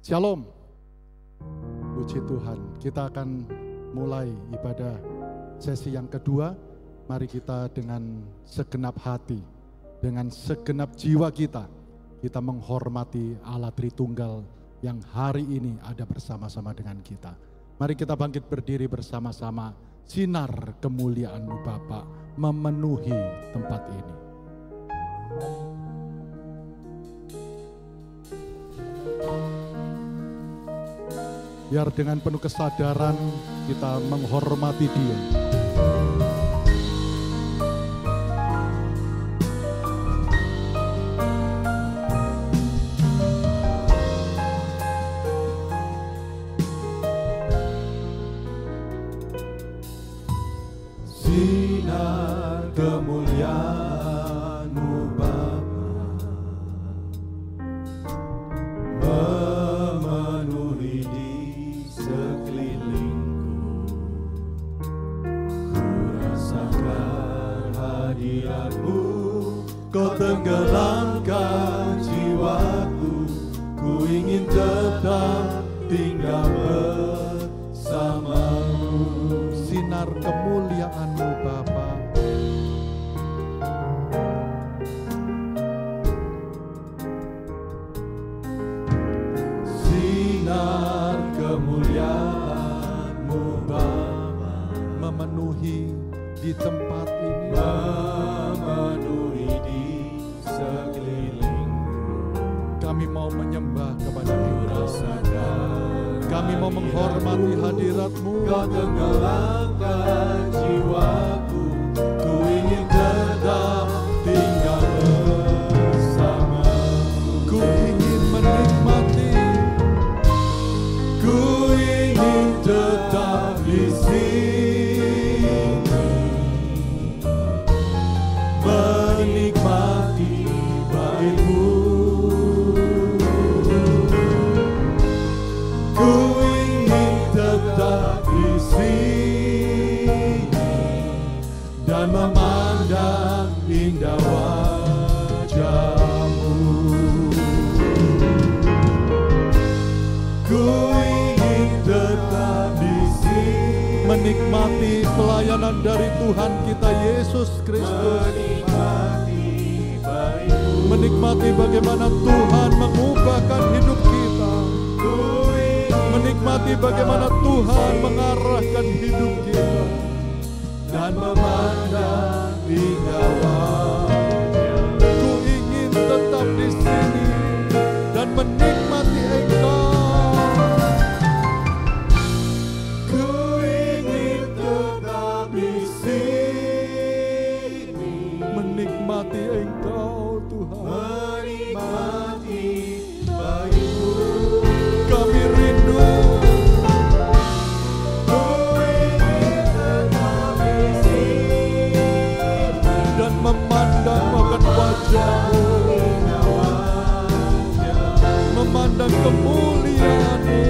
Shalom. Puji Tuhan, kita akan mulai ibadah sesi yang kedua. Mari kita dengan segenap hati, dengan segenap jiwa kita menghormati Allah Tritunggal yang hari ini ada bersama-sama dengan kita. Mari kita bangkit berdiri bersama-sama. Sinar kemuliaan-Mu Bapa memenuhi tempat ini. Biar dengan penuh kesadaran kita menghormati Dia. Sinar kemuliaan-Mu Bapa memenuhi di sekelilingku. Ku rasakan hadirat-Mu, Kau tenggelamkan jiwaku. Ku ingin tetap tinggal bersama-Mu. Sinar kemuliaan-Mu Bapa. Sinar kemuliaan-Mu Bapa memenuhi di tempat ini, memenuhi di sekelilingku. kami mau menyembah kepada Engkau. Kami mau Kami menghormati hadirat-Mu. Kau tenggelamkan jiwaku. Ku ingin tetap tinggal bersama-Mu. Ku ingin menikmati, Ku ingin tetap di sini, menikmati baik-Mu. Ku ingin tetap di sini dan memandang indah wajah-Mu. Ku ingin tetap di sini, menikmati pelayanan dari Tuhan kita Yesus Kristus. menikmati baik-Mu. Menikmati bagaimana Tuhan mengubahkan hidup kita. Ku ingin Menikmati bagaimana Tuhan mengarahkan hidup kita. dan memandang indah wajah-Mu. Ku ingin tetap di sini dan menikmati Engkau. Ku ingin tetap di sini, Menikmati Engkau Tuhan. menikmati baik-Mu. Kami rindu Ku ingin tetap di sini, dan memandang akan wajah-Mu, indah wajah-Mu. memandang kemuliaan-Mu,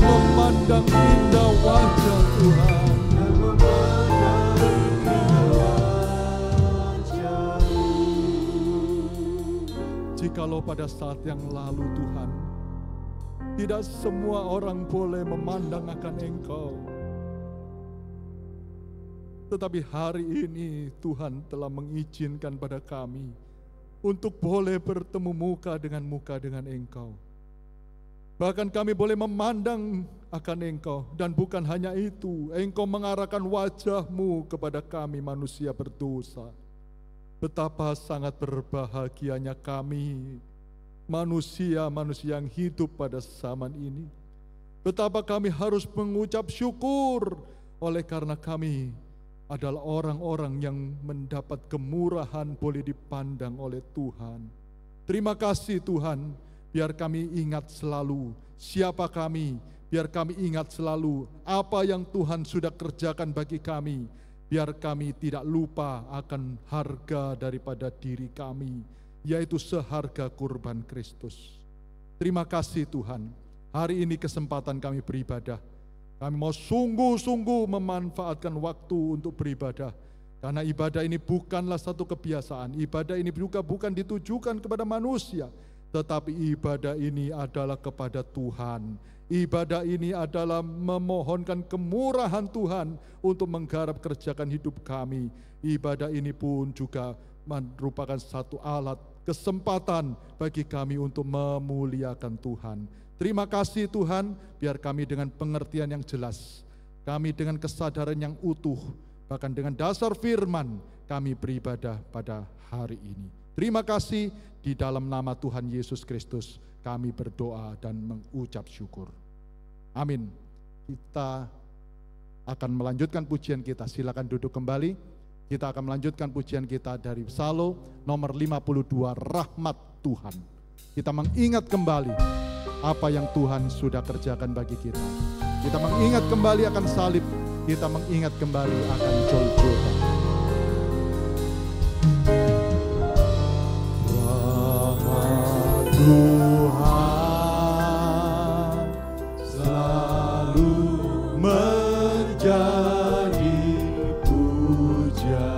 memandang indah wajah Tuhan. Jikalau pada saat yang lalu Tuhan, tidak semua orang boleh memandang akan Engkau. Tetapi hari ini Tuhan telah mengizinkan pada kami untuk boleh bertemu muka dengan Engkau. Bahkan kami boleh memandang akan Engkau, dan bukan hanya itu, Engkau mengarahkan wajah-Mu kepada kami manusia berdosa. Betapa sangat berbahagianya kami, manusia-manusia yang hidup pada zaman ini. Betapa kami harus mengucap syukur oleh karena kami adalah orang-orang yang mendapat kemurahan boleh dipandang oleh Tuhan. Terima kasih Tuhan, biar kami ingat selalu siapa kami, biar kami ingat selalu apa yang Tuhan sudah kerjakan bagi kami, biar kami tidak lupa akan harga daripada diri kami, yaitu seharga kurban Kristus. Terima kasih Tuhan, hari ini kesempatan kami beribadah. Kami mau sungguh-sungguh memanfaatkan waktu untuk beribadah. Karena ibadah ini bukanlah satu kebiasaan, ibadah ini juga bukan ditujukan kepada manusia, tetapi ibadah ini adalah kepada Tuhan. Ibadah ini adalah memohonkan kemurahan Tuhan untuk menggarap kerjakan hidup kami. Ibadah ini pun juga merupakan satu alat kesempatan bagi kami untuk memuliakan Tuhan. Terima kasih Tuhan, biar kami dengan pengertian yang jelas, kami dengan kesadaran yang utuh, bahkan dengan dasar firman, kami beribadah pada hari ini. Terima kasih, di dalam nama Tuhan Yesus Kristus kami berdoa dan mengucap syukur. Amin. Kita akan melanjutkan pujian kita, silakan duduk kembali. Kita akan melanjutkan pujian kita dari Psalm nomor 52, Rahmat Tuhan. Kita mengingat kembali apa yang Tuhan sudah kerjakan bagi kita. Kita mengingat kembali akan salib, kita mengingat kembali akan Golgota. Rahmat Tuhan selalu menjadi pujaanku,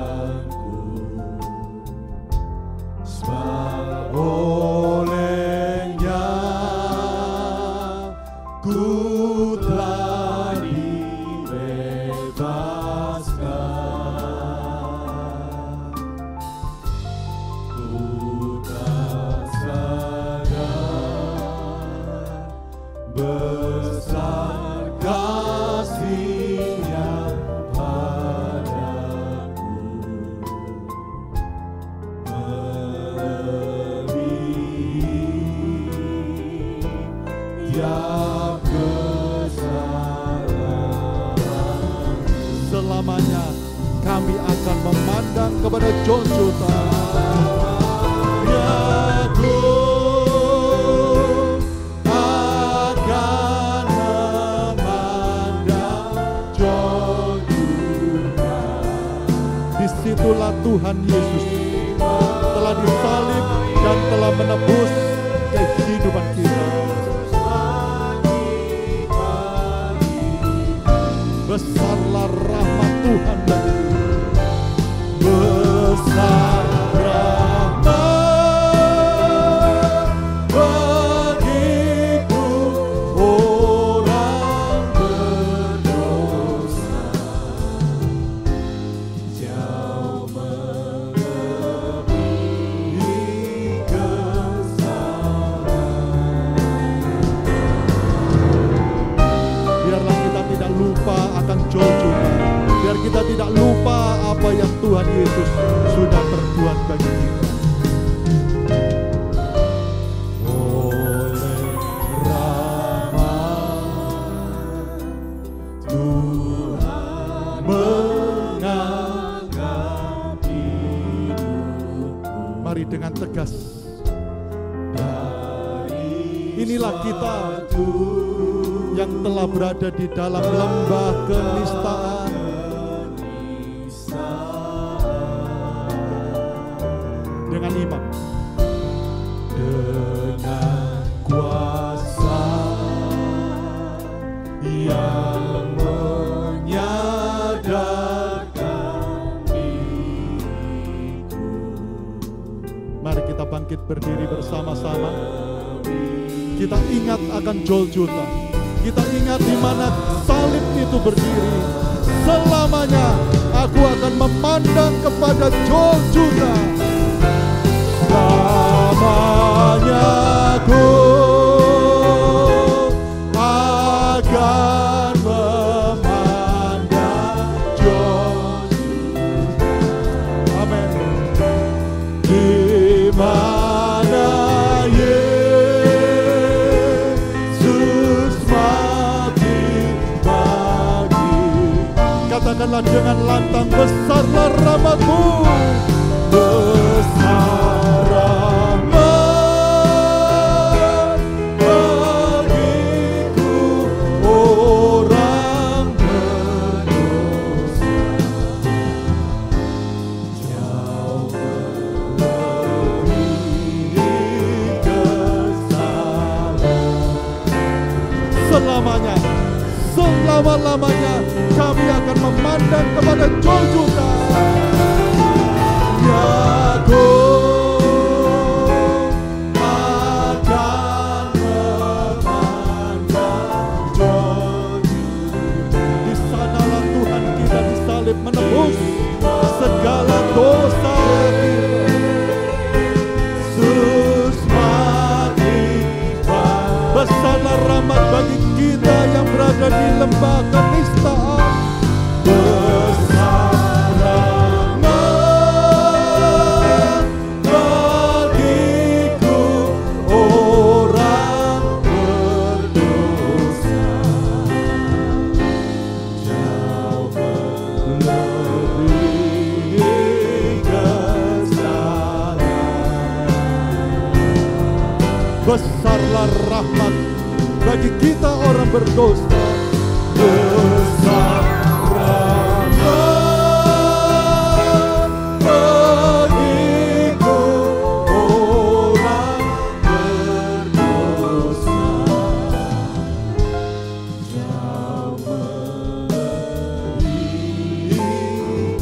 sebab olehnya ku telah dibebaskan. Ku tak sadar besar kasih-Nya padaku, melebihi tiap kesalahan. Selamanya kami akan memandang kepada Golgota. Aku akan memandang Golgota. Disitulah Tuhan Yesus telah disalib dan telah menebus kehidupan kita. Besarlah rahmat Tuhan bagiku. Besar rahmat bagiku, orang berdosa, jauh melebihi kesalahan. Biarlah kita tidak lupa akan Golgota. Biar kita tidak lupa apa yang Tuhan Yesus sudah berbuat bagi kita. Oleh rahmat Tuhan mengangkat hidupku. Mari dengan tegas. Inilah kita yang telah berada di dalam lembah kenistaan. Dengan iman, dengan kuasa yang menyadarkan diriku. Mari kita bangkit berdiri bersama-sama. Kita ingat akan Golgota. Kita ingat di mana salib itu berdiri. Selamanya aku akan memandang kepada Golgota. Selamanya aku akan memandang Golgota. Amin. Di mana Yesus mati bagi. Katakanlah dengan lantang, besarlah rahmat-Mu. Besar rahmat bagiku, orang berdosa, jauh melebihi kesalahan. Selamanya selama-lamanya kami akan memandang kepada Golgota. Ya, aku akan memandang Golgota. Di sanalah Tuhan kita disalib menebus segala dosa kita. Yesus mati, besarlah rahmat bagi kita yang berada di lembah kenistaan. Besar rahmat bagiku, orang berdosa. Jauh melebihi kesalahan. Besarlah rahmat bagi kita orang berdosa. Besar rahmat bagiku, orang berdosa. Jauh melebihi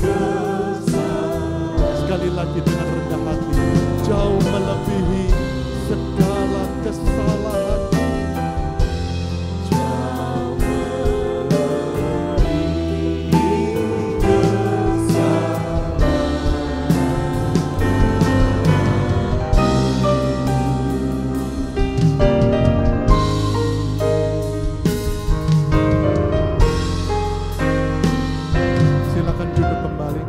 kesalahan. Sekali lagi dengan rendah hati, jauh melebihi segala kesalahan. Silakan duduk kembali.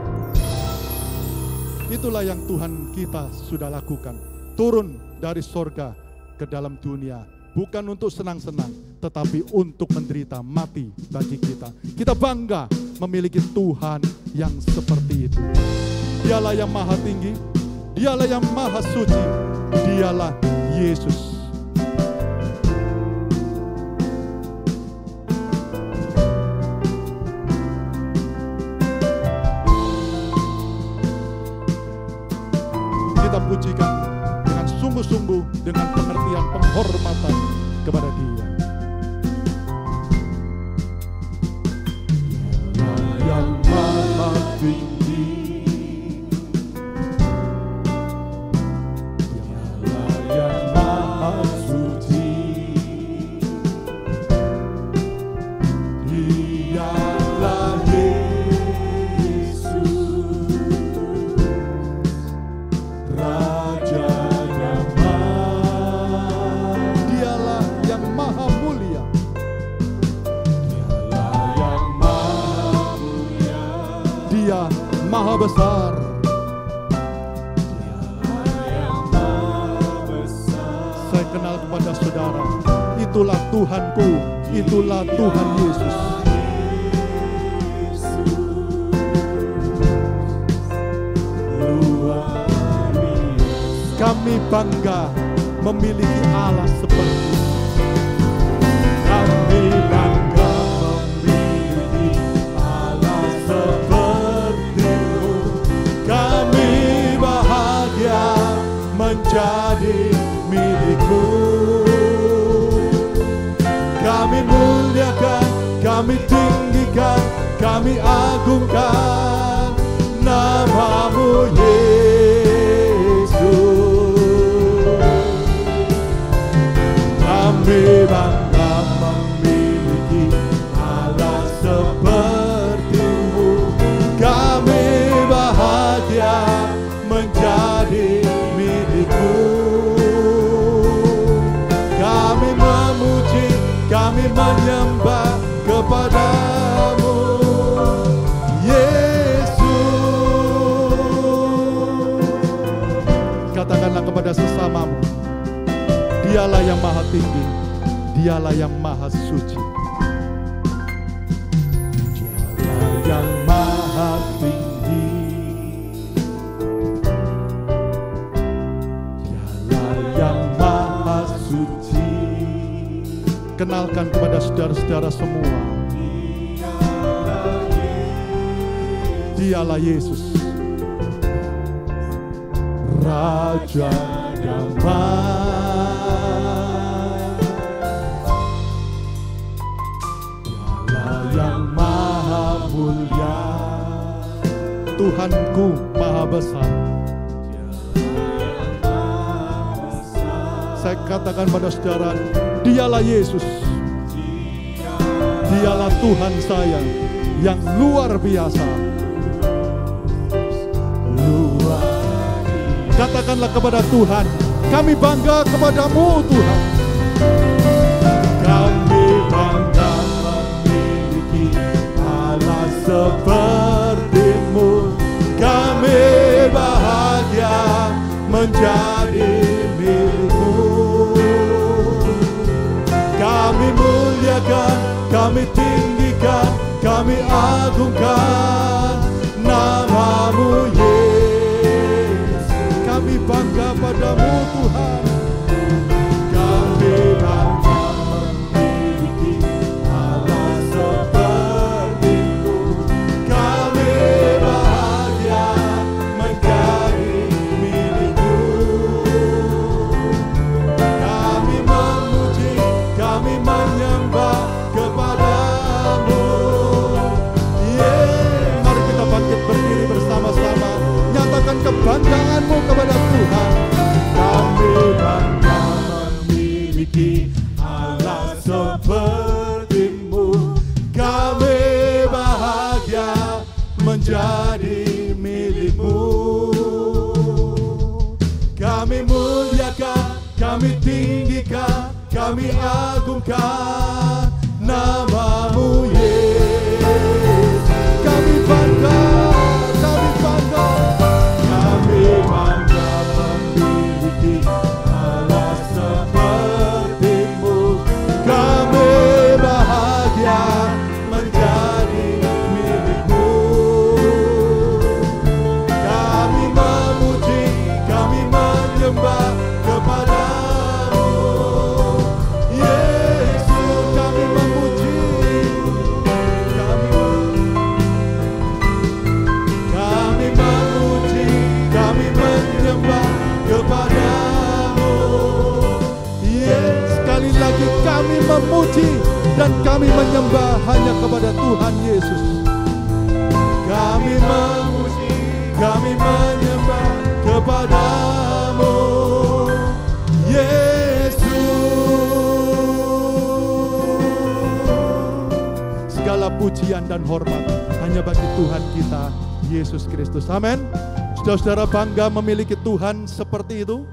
Itulah yang Tuhan kita sudah lakukan. Turun dari sorga ke dalam dunia. Bukan untuk senang-senang, tetapi untuk menderita mati bagi kita. Kita bangga memiliki Tuhan yang seperti itu. Dialah yang maha tinggi, dialah yang maha suci, dialah Yesus. Kita pujikan dengan sungguh-sungguh, dengan pengertian penghormatan kepada Dia. Dialah yang maha tinggi, dialah yang maha suci, dialah Yesus, Raja. Dia maha besar. Saya kenal kepada saudara, itulah Tuhanku, itulah Tuhan Yesus. Kami bangga memiliki Allah seperti itu. Kami bangga memiliki Allah seperti itu. Kami bahagia menjadi milikmu. Kami muliakan, kami tinggikan, kami agungkan namamu Yesus. Kami bangga memiliki Allah seperti-Mu. Kami bahagia menjadi milik-Mu. Kami memuji, kami menyembah kepada-Mu Yesus. Katakanlah kepada sesamamu, Dialah yang maha tinggi, Dialah yang maha suci. Dialah yang maha tinggi, Dialah yang maha suci. Kenalkan kepada saudara-saudara semua, Dialah Yesus, Raja damai. Dialah yang maha mulia. Tuhanku maha besar. Saya katakan pada saudara, dialah Yesus. Dialah Tuhan saya yang luar biasa. Katakanlah kepada Tuhan, kami bangga kepadamu Tuhan. Kami bangga memiliki Allah sepertimu. Kami bahagia menjadi milikmu. Kami muliakan, kami tinggikan, kami agungkan namamu Yesus. Kami bangga padamu Tuhan. Kami bangga memiliki Allah sepertimu. Kami bahagia menjadi milikmu. Kami memuji, kami menyembah kepadamu. Mari kita bangkit berdiri bersama-sama, nyatakan kebanggaanmu kepada Tuhan. Kami bangga memiliki Allah sepertimu. Kami bahagia menjadi milikmu. Kami muliakan, kami tinggikan, kami agungkan namamu Yesus. Kami bangga, kami bangga, kami bangga memiliki Allah sepertimu. Kami bahagia menjadi milikmu. Kami memuji, kami menyembah kepadamu Yesus. Kami memuji, kami memuji, kami menyembah kepadamu Yesus. Sekali lagi kami memuji dan kami menyembah hanya kepada Tuhan Yesus. Kami memuji, kami menyembah kepadamu Yesus. Segala pujian dan hormat hanya bagi Tuhan kita Yesus Kristus. Amin. Saudara-saudara bangga memiliki Tuhan seperti itu.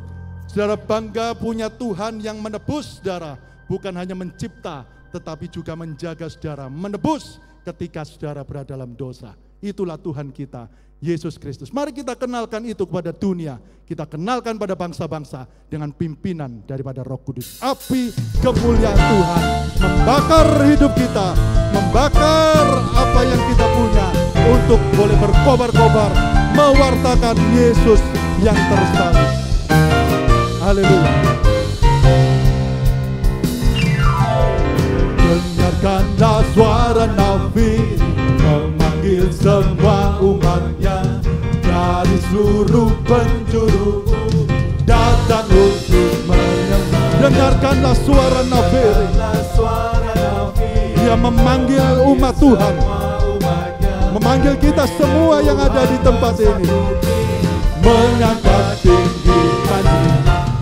Saudara bangga punya Tuhan yang menebus saudara, bukan hanya mencipta tetapi juga menjaga saudara, menebus ketika saudara berada dalam dosa. Itulah Tuhan kita Yesus Kristus. Mari kita kenalkan itu kepada dunia. Kita kenalkan pada bangsa-bangsa dengan pimpinan daripada Roh Kudus. Api kemuliaan Tuhan membakar hidup kita, membakar apa yang kita punya untuk boleh berkobar-kobar mewartakan Yesus yang tersalib. Haleluya. Dengarkanlah suara nabi memanggil semua umatnya dari seluruh penjuru datang untuk menyembah. Dengarkanlah suara nabi, dia memanggil umat Tuhan, memanggil kita semua yang ada di tempat ini, mengangkat tinggi kaki,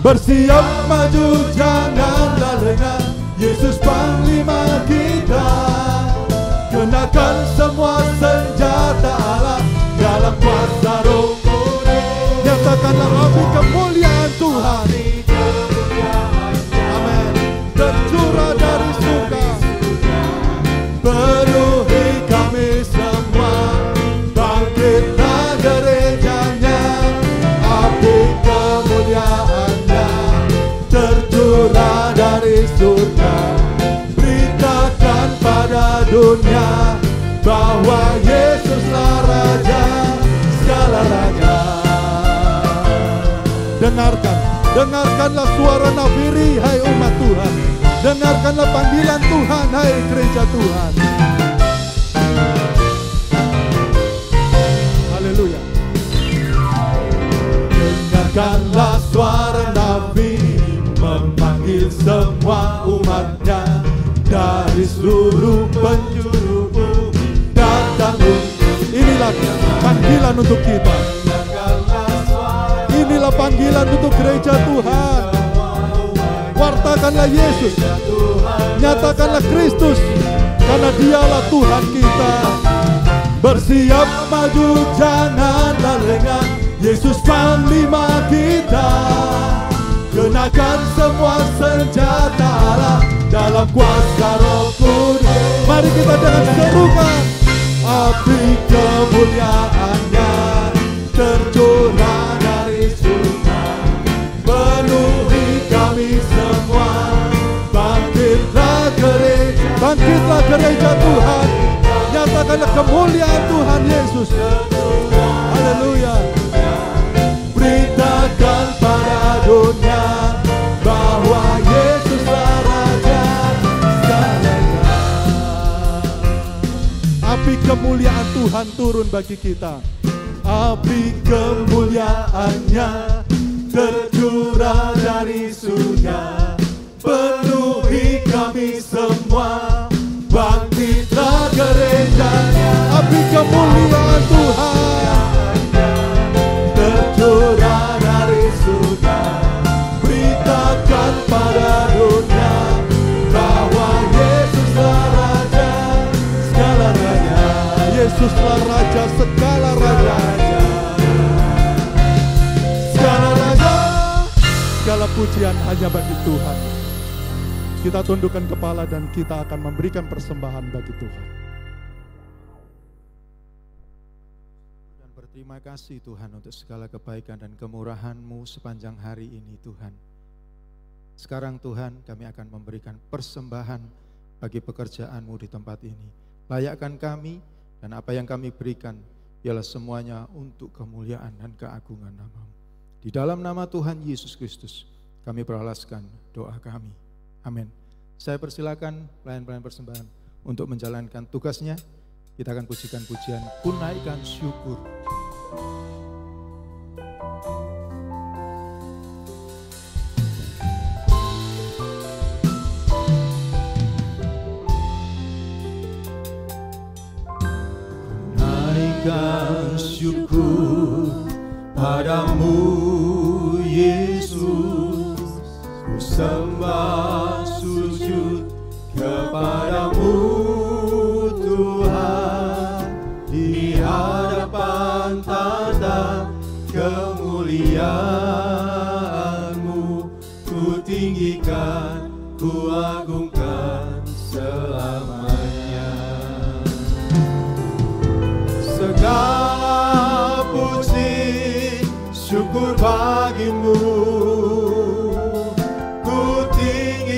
bersiap maju janganlah lengah. Yesus panglima kita, kenakan semua senjata Allah dalam kuasa Roh Kudus. Nyatakanlah api kemuliaan Tuhan, amin, tercurah dari surga, penuhi kami semua, bangkitlah gerejanya, api kemuliaannya tercurah dari surga. Beritakan pada dunia bahwa Yesuslah Raja segala raja. Dengarkanlah suara nafiri, hai umat Tuhan. Dengarkanlah panggilan Tuhan, hai gereja Tuhan. Haleluya. Dengarkanlah suara nabi memanggil semua umatnya dari seluruh penjuru panggilan untuk kita. Inilah panggilan untuk gereja Tuhan. Wartakanlah Yesus, nyatakanlah Kristus, karena Dialah Tuhan kita. Bersiap maju, janganlah lengah, Yesus panglima kita. Kenakan semua senjata Allah dalam kuasa Roh Kudus. Mari kita dengan serukan, api kemuliaan-Nya tercurah dari surga, penuhi kami semua. Bangkitlah gereja Tuhan, nyatakanlah kemuliaan Tuhan Yesus. Haleluya. Beritakan pada dunia bahwa Yesuslah Raja segalanya. Api kemuliaan Tuhan turun bagi kita. Api kemuliaan-Nya tercurah dari surga, penuhi kami semua. Bangkitlah gereja-Nya. Api kemuliaan Tuhan tercurah dari surga. Beritakan pada dunia bahwa Yesuslah Raja segala raja. Yesuslah Raja segala raja. Segala raja, segala pujian hanya bagi Tuhan. Kita tundukkan kepala dan kita akan memberikan persembahan bagi Tuhan. Dan berterima kasih Tuhan untuk segala kebaikan dan kemurahan-Mu sepanjang hari ini Tuhan. Sekarang Tuhan kami akan memberikan persembahan bagi pekerjaan-Mu di tempat ini. Layakkan kami dan apa yang kami berikan ialah semuanya untuk kemuliaan dan keagungan nama-Mu. Di dalam nama Tuhan Yesus Kristus kami beralaskan doa kami. Amin. Saya persilakan pelayan-pelayan persembahan untuk menjalankan tugasnya. Kita akan pujikan pujian Ku Naikkan Syukur. Naikkan syukur padamu Yesus, ku sembah sujud kepadamu Tuhan, di hadapan tata kemuliaan-Mu, ku tinggikan, ku agungkan selamanya. Segala puji syukur bagimu, ku tinggikan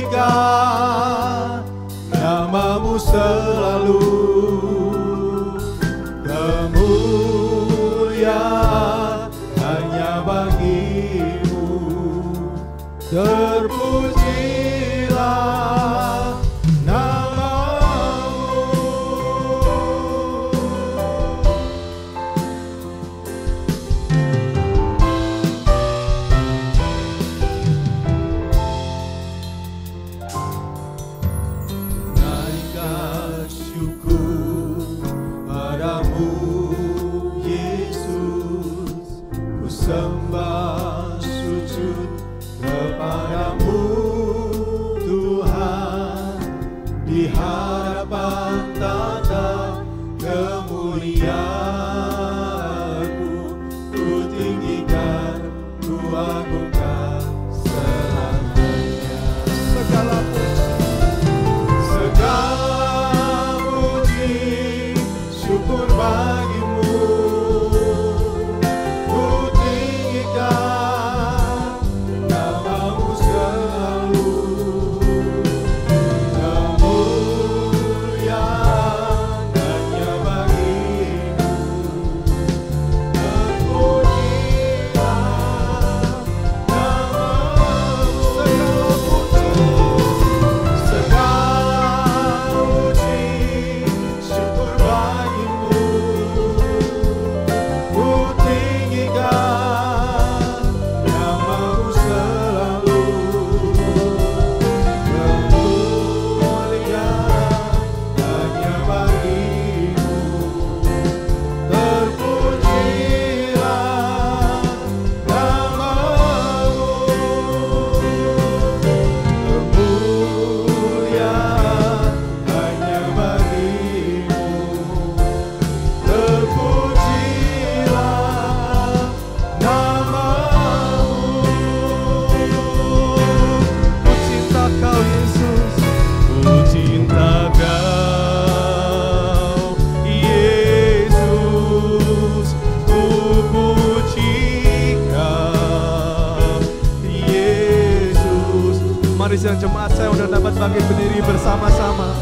Mari sidang jemaat saya udah dapat bangkit berdiri bersama-sama.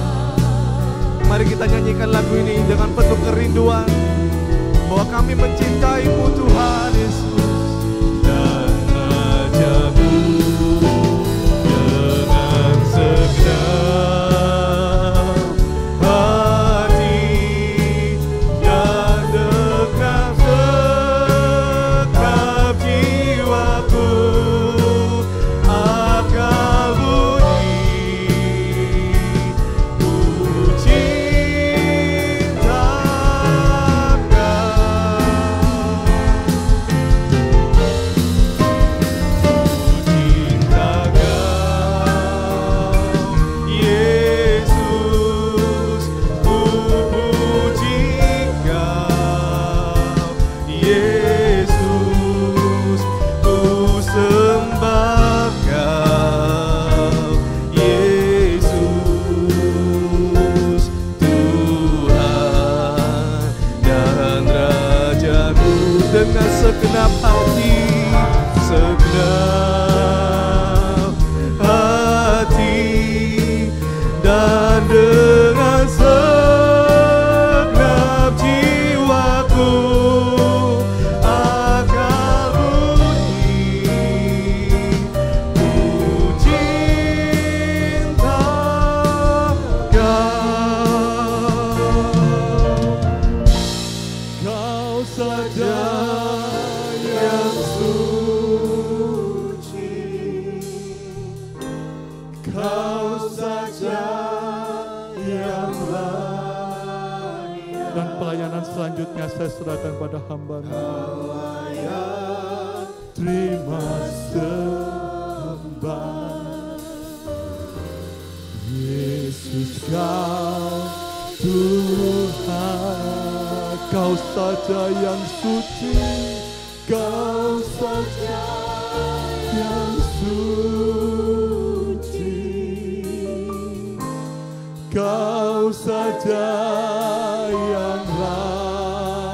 Mari kita nyanyikan lagu ini dengan penuh kerinduan bahwa kami mencintai-Mu Tuhan Yesus. Dan Raja-Ku dengan segenap hati dan dengan segenap jiwaku akan bunyi puji. Dengan segenap hati, segenap hati, dan dengan segenap jiwaku akan bunyi puji cinta Kau saja yang suci, Kau saja yang layak. Dan pelayanan selanjutnya saya serahkan pada hamba-Mu. Terima sembah Yesus, Kau Tuhan, Kau saja yang suci, Kau saja yang suci, Kau saja yang layak,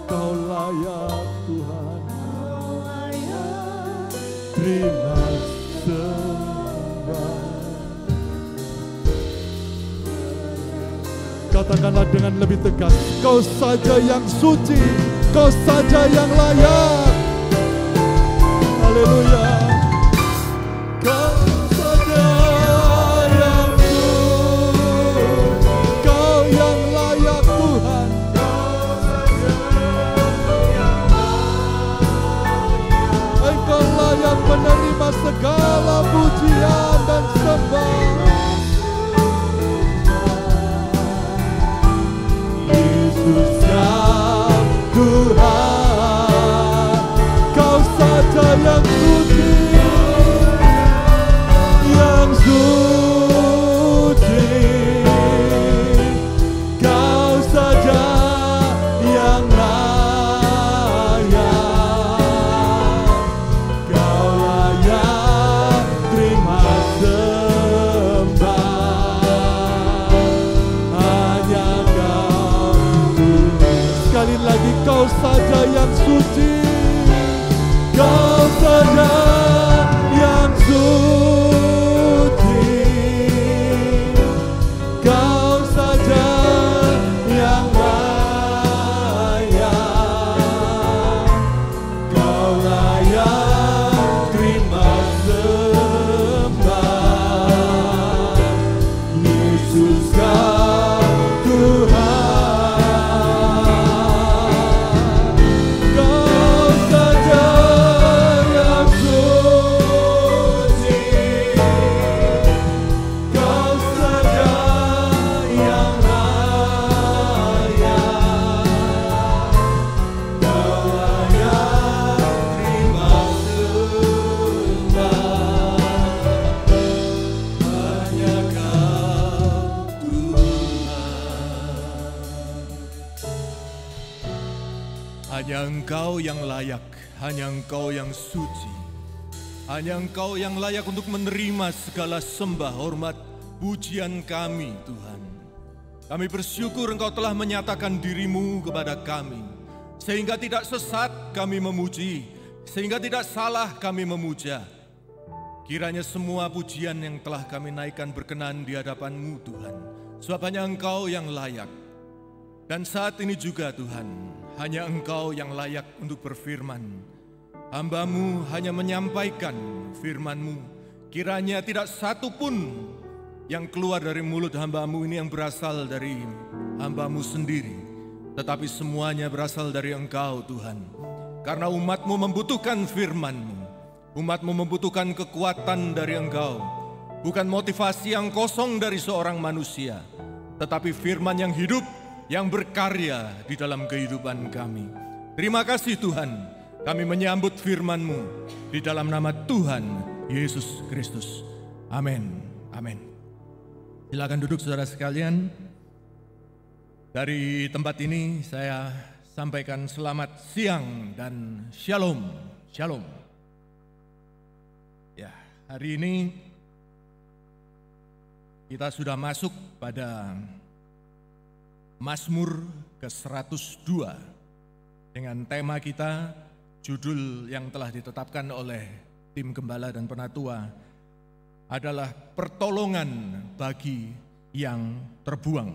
Kau layak Tuhan, terima sembah. Katakanlah dengan lebih tegas, Kau saja yang suci, Kau saja yang layak. Haleluya. Kau saja yang suci, Kau yang layak Tuhan. Engkau layak menerima segala pujian dan sembah. Yesus, Kau Tuhan, Kau saja yang suci, yang suci, Kau saja yang layak, Kau layak terima sembah, hanya Kau Tuhan. Sekali lagi, Kau saja yang suci, Kau saja yang suci, Kau saja yang layak, Kau layak terima sembah. Yesus, Kau Tuhan, Kau saja yang suci, Kau saja yang layak, Kau layak terima sembah, hanya Kau Tuhan. Hanya Engkau yang layak, hanya Engkau yang suci, hanya Engkau yang layak untuk menerima segala sembah, hormat, pujian kami, Tuhan. Kami bersyukur Engkau telah menyatakan diri-Mu kepada kami, sehingga tidak sesat kami memuji, sehingga tidak salah kami memuja. Kiranya semua pujian yang telah kami naikkan berkenan di hadapan-Mu Tuhan, sebab hanya Engkau yang layak. Dan saat ini juga Tuhan, hanya Engkau yang layak untuk berfirman. Hamba-Mu hanya menyampaikan firman-Mu, kiranya tidak satu pun yang keluar dari mulut hamba-Mu ini yang berasal dari hamba-Mu sendiri, tetapi semuanya berasal dari Engkau Tuhan. Karena umat-Mu membutuhkan firman-Mu, umat-Mu membutuhkan kekuatan dari Engkau, bukan motivasi yang kosong dari seorang manusia, tetapi firman yang hidup, yang berkarya di dalam kehidupan kami. Terima kasih Tuhan. Kami menyambut firman-Mu di dalam nama Tuhan Yesus Kristus. Amin. Amin. Silakan duduk saudara sekalian. Dari tempat ini saya sampaikan selamat siang dan shalom. Shalom. Ya, hari ini kita sudah masuk pada Mazmur ke-102 dengan tema kita, judul yang telah ditetapkan oleh tim gembala dan penatua adalah pertolongan bagi yang terbuang.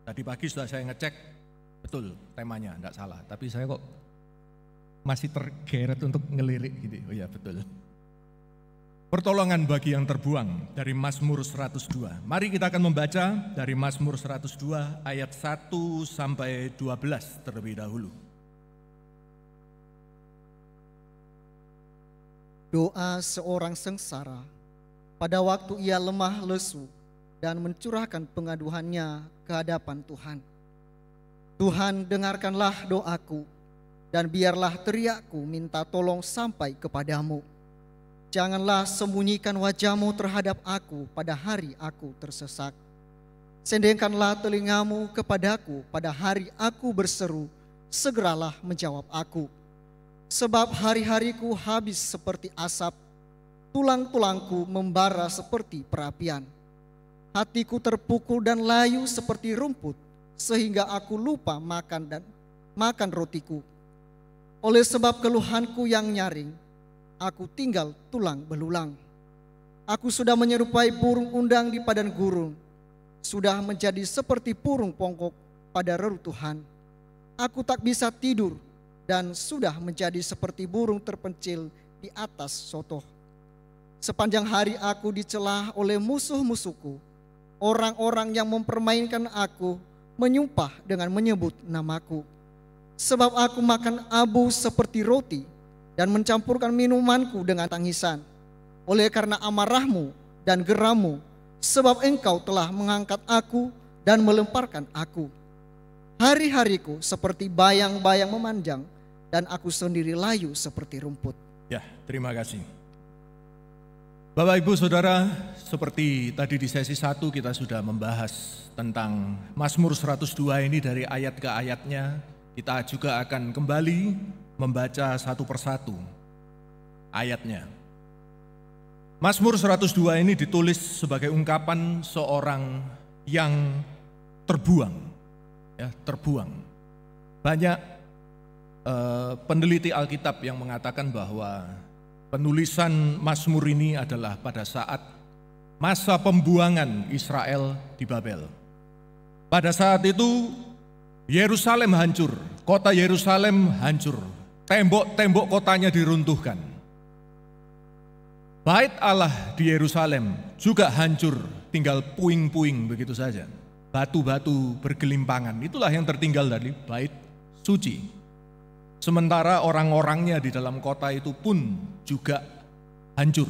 Tadi pagi sudah saya ngecek, betul temanya, enggak salah. Tapi saya kok masih tergeret untuk ngelirik gitu. Oh ya betul. Pertolongan bagi yang terbuang dari Mazmur 102. Mari kita akan membaca dari Mazmur 102 ayat 1 sampai 12 terlebih dahulu. Doa seorang sengsara pada waktu ia lemah lesu dan mencurahkan pengaduhannya ke hadapan Tuhan. Tuhan, dengarkanlah doaku dan biarlah teriakku minta tolong sampai kepadamu. Janganlah sembunyikan wajah-Mu terhadap aku pada hari aku tersesat. Sendengkanlah telingamu kepadaku pada hari aku berseru, segeralah menjawab aku. Sebab hari-hariku habis seperti asap, tulang-tulangku membara seperti perapian. Hatiku terpukul dan layu seperti rumput, sehingga aku lupa makan rotiku. Oleh sebab keluhanku yang nyaring, aku tinggal tulang belulang. Aku sudah menyerupai burung undang di padang gurun, sudah menjadi seperti burung pongkok pada reruntuhan. Aku tak bisa tidur, dan sudah menjadi seperti burung terpencil di atas sotoh. Sepanjang hari aku dicela oleh musuh-musuhku. Orang-orang yang mempermainkan aku menyumpah dengan menyebut namaku. Sebab aku makan abu seperti roti dan mencampurkan minumanku dengan tangisan. Oleh karena amarah-Mu dan geram-Mu, sebab Engkau telah mengangkat aku dan melemparkan aku. Hari-hariku seperti bayang-bayang memanjang, dan aku sendiri layu seperti rumput. Ya, terima kasih. Bapak Ibu Saudara, seperti tadi di sesi 1 kita sudah membahas tentang Mazmur 102 ini dari ayat ke ayatnya. Kita juga akan kembali membaca satu persatu ayatnya. Mazmur 102 ini ditulis sebagai ungkapan seorang yang terbuang. Ya, terbuang. Banyak peneliti Alkitab yang mengatakan bahwa penulisan Mazmur ini adalah pada saat masa pembuangan Israel di Babel. Pada saat itu Yerusalem hancur, kota Yerusalem hancur, tembok-tembok kotanya diruntuhkan. Bait Allah di Yerusalem juga hancur, tinggal puing-puing begitu saja. Batu-batu bergelimpangan, itulah yang tertinggal dari bait suci. Sementara orang-orangnya di dalam kota itu pun juga hancur.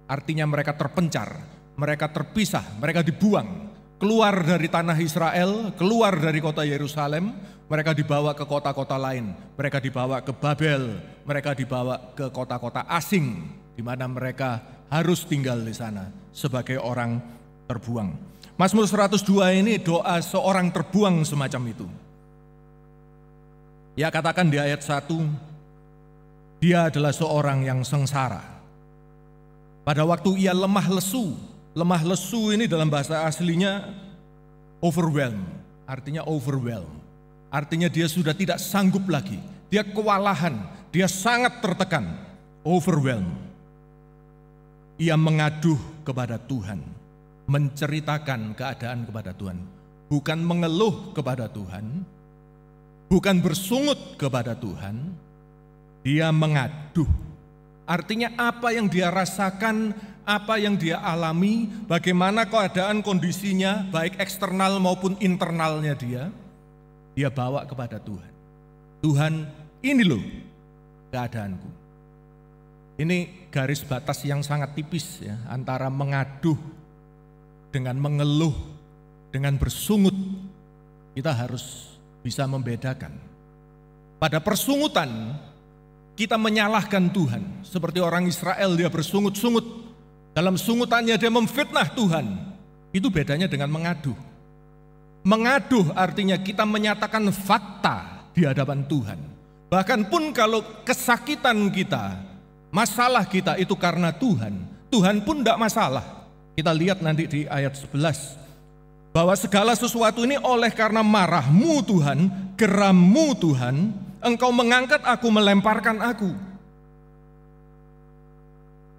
Artinya mereka terpencar, mereka terpisah, mereka dibuang. Keluar dari tanah Israel, keluar dari kota Yerusalem, mereka dibawa ke kota-kota lain. Mereka dibawa ke Babel, mereka dibawa ke kota-kota asing, di mana mereka harus tinggal di sana sebagai orang terbuang. Mazmur 102 ini doa seorang terbuang semacam itu. Ya, katakan di ayat 1, dia adalah seorang yang sengsara. Pada waktu ia lemah lesu ini dalam bahasa aslinya overwhelm, artinya overwhelm. Artinya dia sudah tidak sanggup lagi, dia kewalahan, dia sangat tertekan, overwhelm. ia mengaduh kepada Tuhan, menceritakan keadaan kepada Tuhan, bukan mengeluh kepada Tuhan, bukan bersungut kepada Tuhan, dia mengaduh. Artinya apa yang dia rasakan, apa yang dia alami, bagaimana keadaan kondisinya, baik eksternal maupun internalnya dia bawa kepada Tuhan. Tuhan, ini loh keadaanku. Ini garis batas yang sangat tipis ya, antara mengaduh dengan mengeluh, dengan bersungut. Kita harus bisa membedakan. Pada persungutan, kita menyalahkan Tuhan. Seperti orang Israel, dia bersungut-sungut. Dalam sungutannya dia memfitnah Tuhan. Itu bedanya dengan mengaduh. Mengaduh artinya kita menyatakan fakta di hadapan Tuhan. Bahkan pun kalau kesakitan kita, masalah kita itu karena Tuhan, Tuhan pun tidak masalah. Kita lihat nanti di ayat 11, bahwa segala sesuatu ini oleh karena marahmu Tuhan, gerammu Tuhan, Engkau mengangkat aku, melemparkan aku.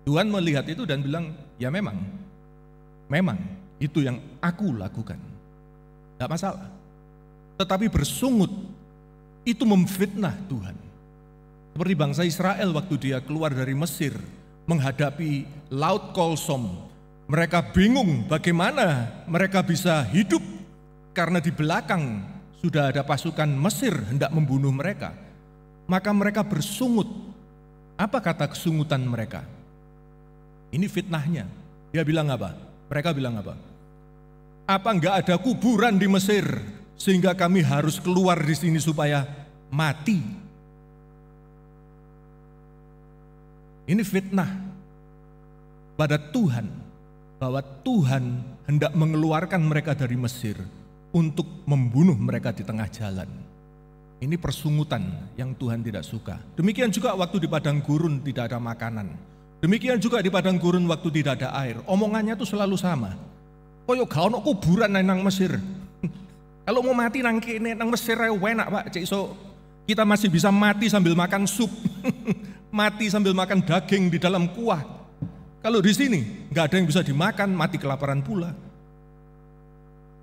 Tuhan melihat itu dan bilang, ya memang itu yang aku lakukan. Tidak masalah. Tetapi bersungut, itu memfitnah Tuhan. Seperti bangsa Israel waktu dia keluar dari Mesir, menghadapi Laut Kolsom. Mereka bingung bagaimana mereka bisa hidup, karena di belakang sudah ada pasukan Mesir hendak membunuh mereka. Maka mereka bersungut. Apa kata kesungutan mereka? Ini fitnahnya. Dia bilang apa? Mereka bilang apa? Apa enggak ada kuburan di Mesir sehingga kami harus keluar di sini supaya mati? Ini fitnah pada Tuhan, bahwa Tuhan hendak mengeluarkan mereka dari Mesir untuk membunuh mereka di tengah jalan. Ini persungutan yang Tuhan tidak suka. Demikian juga waktu di padang gurun tidak ada makanan. Demikian juga di padang gurun waktu tidak ada air. Omongannya itu selalu sama. Koyo gak ono kuburan nang Mesir. Kalau mau mati nang kene nang Mesir enak Pak, cek iso kita masih bisa mati sambil makan sup. Mati sambil makan daging di dalam kuah. Kalau di sini nggak ada yang bisa dimakan, mati kelaparan pula.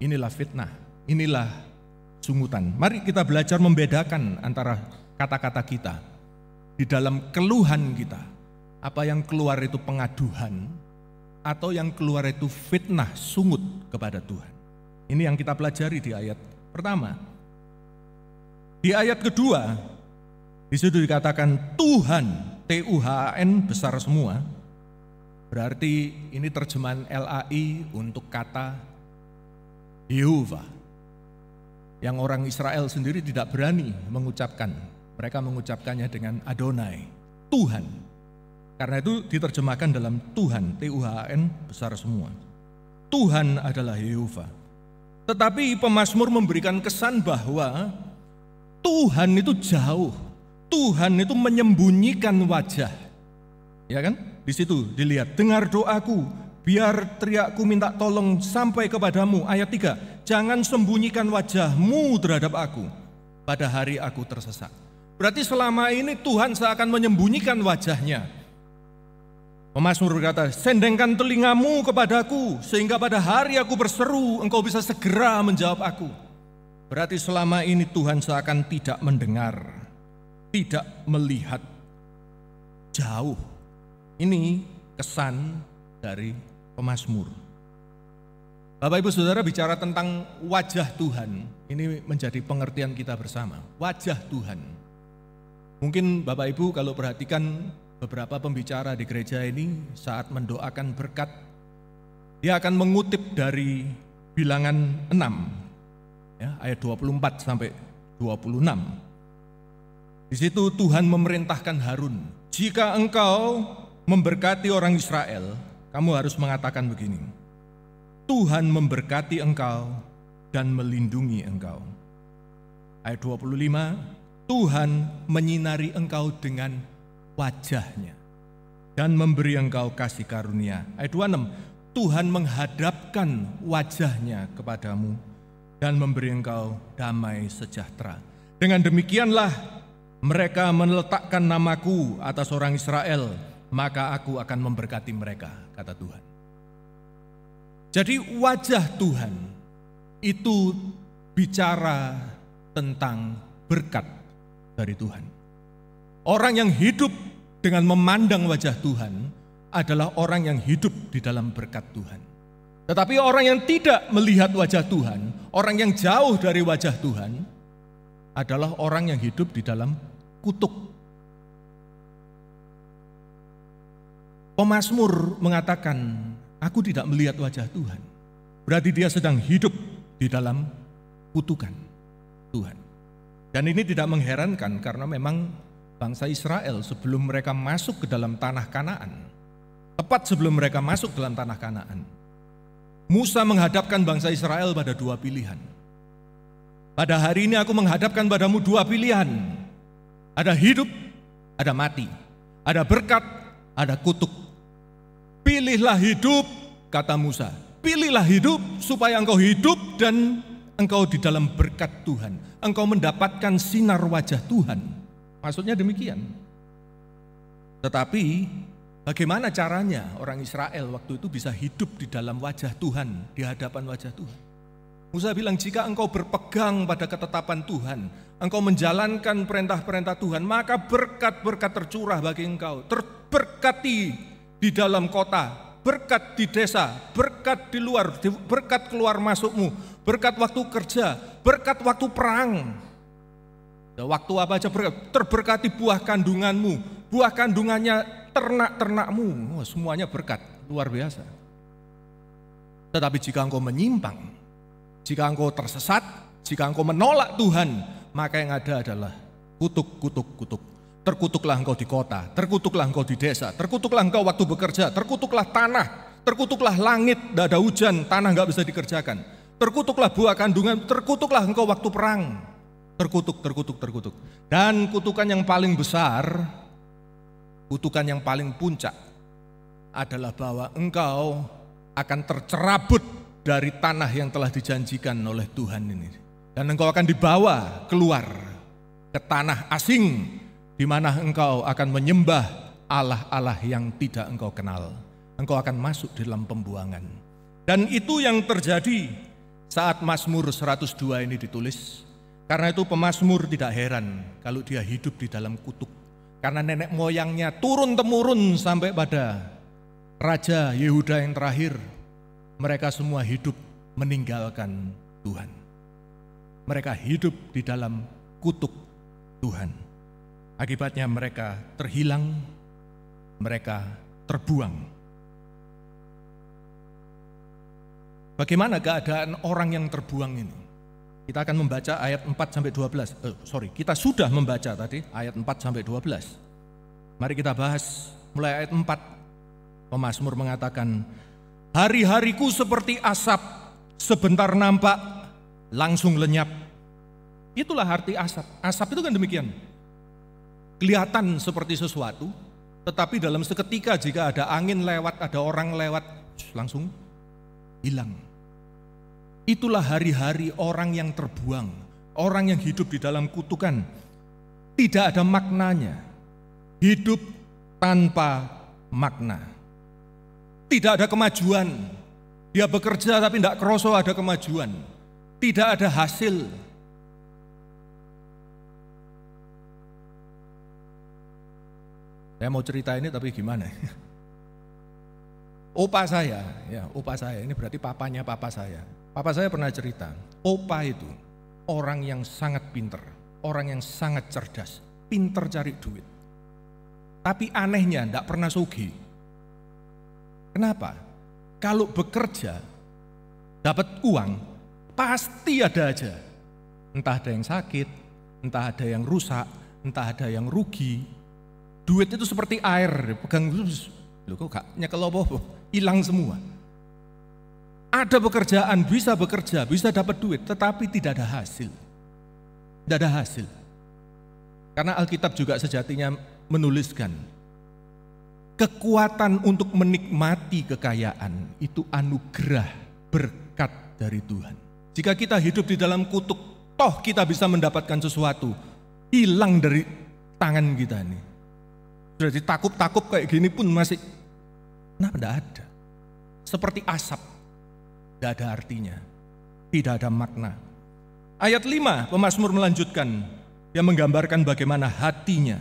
Inilah fitnah, inilah sungutan. Mari kita belajar membedakan antara kata-kata kita di dalam keluhan kita. Apa yang keluar itu pengaduhan, atau yang keluar itu fitnah, sungut kepada Tuhan. Ini yang kita pelajari di ayat pertama. Di ayat kedua, di situ dikatakan Tuhan, T-U-H-A-N besar semua. Berarti ini terjemahan LAI untuk kata Yehova. Yang orang Israel sendiri tidak berani mengucapkan. Mereka mengucapkannya dengan Adonai, Tuhan. Karena itu diterjemahkan dalam Tuhan, T-U-H-A-N besar semua. Tuhan adalah Yehova. Tetapi pemazmur memberikan kesan bahwa Tuhan itu jauh. Tuhan itu menyembunyikan wajah. Ya kan? Di situ dilihat, dengar doaku, biar teriakku minta tolong sampai kepadamu. Ayat 3, jangan sembunyikan wajahmu terhadap aku pada hari aku tersesat. Berarti selama ini Tuhan seakan menyembunyikan wajahnya. Pemazmur berkata, sendengkan telingamu kepadaku, sehingga pada hari aku berseru, engkau bisa segera menjawab aku. Berarti selama ini Tuhan seakan tidak mendengar, tidak melihat, jauh. Ini kesan dari pemazmur. Bapak Ibu Saudara, bicara tentang wajah Tuhan, ini menjadi pengertian kita bersama. Wajah Tuhan. Mungkin Bapak Ibu kalau perhatikan beberapa pembicara di gereja ini saat mendoakan berkat, dia akan mengutip dari Bilangan 6, ya, ayat 24 sampai 26. Di situ Tuhan memerintahkan Harun, jika engkau memberkati orang Israel, kamu harus mengatakan begini, Tuhan memberkati engkau dan melindungi engkau. Ayat 25, Tuhan menyinari engkau dengan wajahnya dan memberi engkau kasih karunia. Ayat 26, Tuhan menghadapkan wajahnya kepadamu dan memberi engkau damai sejahtera. Dengan demikianlah mereka meletakkan namaku atas orang Israel maka aku akan memberkati mereka, kata Tuhan. Jadi wajah Tuhan itu bicara tentang berkat dari Tuhan. Orang yang hidup dengan memandang wajah Tuhan adalah orang yang hidup di dalam berkat Tuhan. Tetapi orang yang tidak melihat wajah Tuhan, orang yang jauh dari wajah Tuhan, adalah orang yang hidup di dalam kutuk. Pemazmur mengatakan, aku tidak melihat wajah Tuhan. Berarti dia sedang hidup di dalam kutukan Tuhan. Dan ini tidak mengherankan karena memang bangsa Israel sebelum mereka masuk ke dalam tanah Kanaan, tepat sebelum mereka masuk dalam tanah Kanaan, Musa menghadapkan bangsa Israel pada dua pilihan. Pada hari ini aku menghadapkan padamu dua pilihan. Ada hidup, ada mati. Ada berkat, ada kutuk. Pilihlah hidup, kata Musa. Pilihlah hidup supaya engkau hidup dan engkau di dalam berkat Tuhan. Engkau mendapatkan sinar wajah Tuhan. Maksudnya demikian. Tetapi bagaimana caranya orang Israel waktu itu bisa hidup di dalam wajah Tuhan, di hadapan wajah Tuhan? Musa bilang, jika engkau berpegang pada ketetapan Tuhan, engkau menjalankan perintah-perintah Tuhan, maka berkat-berkat tercurah bagi engkau. Terberkati di dalam kota, berkat di desa, berkat di luar, berkat keluar masukmu, berkat waktu kerja, berkat waktu perang. Waktu apa aja berkat, terberkati buah kandunganmu, buah kandungannya ternak-ternakmu, semuanya berkat, luar biasa. Tetapi jika engkau menyimpang, jika engkau tersesat, jika engkau menolak Tuhan, maka yang ada adalah kutuk, kutuk, kutuk. Terkutuklah engkau di kota, terkutuklah engkau di desa, terkutuklah engkau waktu bekerja, terkutuklah tanah, terkutuklah langit, tidak ada hujan, tanah nggak bisa dikerjakan. Terkutuklah buah kandungan, terkutuklah engkau waktu perang. Terkutuk, terkutuk, terkutuk. Dan kutukan yang paling besar, kutukan yang paling puncak adalah bahwa engkau akan tercerabut dari tanah yang telah dijanjikan oleh Tuhan ini. Dan engkau akan dibawa keluar ke tanah asing, di mana engkau akan menyembah Allah-Allah yang tidak engkau kenal. Engkau akan masuk di dalam pembuangan. Dan itu yang terjadi saat Mazmur 102 ini ditulis. Karena itu pemazmur tidak heran kalau dia hidup di dalam kutuk. Karena nenek moyangnya turun-temurun sampai pada Raja Yehuda yang terakhir. Mereka semua hidup meninggalkan Tuhan. Mereka hidup di dalam kutuk Tuhan. Akibatnya mereka terhilang, mereka terbuang. Bagaimana keadaan orang yang terbuang ini? Kita akan membaca ayat 4-12. Kita sudah membaca tadi ayat 4-12. Mari kita bahas mulai ayat 4. Pemazmur mengatakan, hari-hariku seperti asap, sebentar nampak, langsung lenyap. Itulah arti asap. Asap itu kan demikian. Kelihatan seperti sesuatu, tetapi dalam seketika jika ada angin lewat, ada orang lewat, langsung hilang. Itulah hari-hari orang yang terbuang, orang yang hidup di dalam kutukan. Tidak ada maknanya, hidup tanpa makna. Tidak ada kemajuan, dia bekerja tapi tidak kerasa ada kemajuan. Tidak ada hasil. Saya mau cerita ini tapi gimana? Opa saya, ini berarti papanya papa saya. Papa saya pernah cerita, opa itu orang yang sangat pinter, orang yang sangat cerdas, pinter cari duit. Tapi anehnya tidak pernah sugih. Kenapa? Kalau bekerja, dapat uang, pasti ada aja. Entah ada yang sakit, entah ada yang rusak, entah ada yang rugi. Duit itu seperti air, pegang, loh kok gak nyekel apa-apa, hilang semua. Ada pekerjaan, bisa bekerja, bisa dapat duit, tetapi tidak ada hasil. Tidak ada hasil. Karena Alkitab juga sejatinya menuliskan, kekuatan untuk menikmati kekayaan itu anugerah berkat dari Tuhan. Jika kita hidup di dalam kutuk, toh kita bisa mendapatkan sesuatu, hilang dari tangan kita ini. Sudah ditakup-takup kayak gini pun masih, kenapa tidak ada? Seperti asap, tidak ada artinya, tidak ada makna. Ayat 5, pemazmur melanjutkan, dia menggambarkan bagaimana hatinya.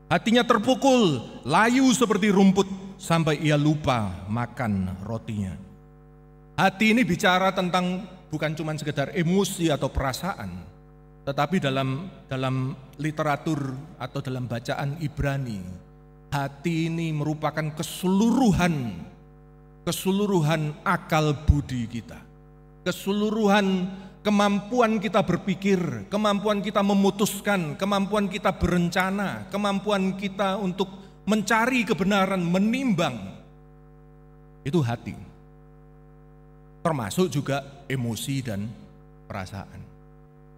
Hatinya terpukul, layu seperti rumput, sampai ia lupa makan rotinya. Hati ini bicara tentang bukan cuma sekedar emosi atau perasaan, tetapi dalam literatur atau dalam bacaan Ibrani, hati ini merupakan keseluruhan akal budi kita, keseluruhan kemampuan kita berpikir, kemampuan kita memutuskan, kemampuan kita berencana, kemampuan kita untuk mencari kebenaran, menimbang. Itu hati. Termasuk juga emosi dan perasaan.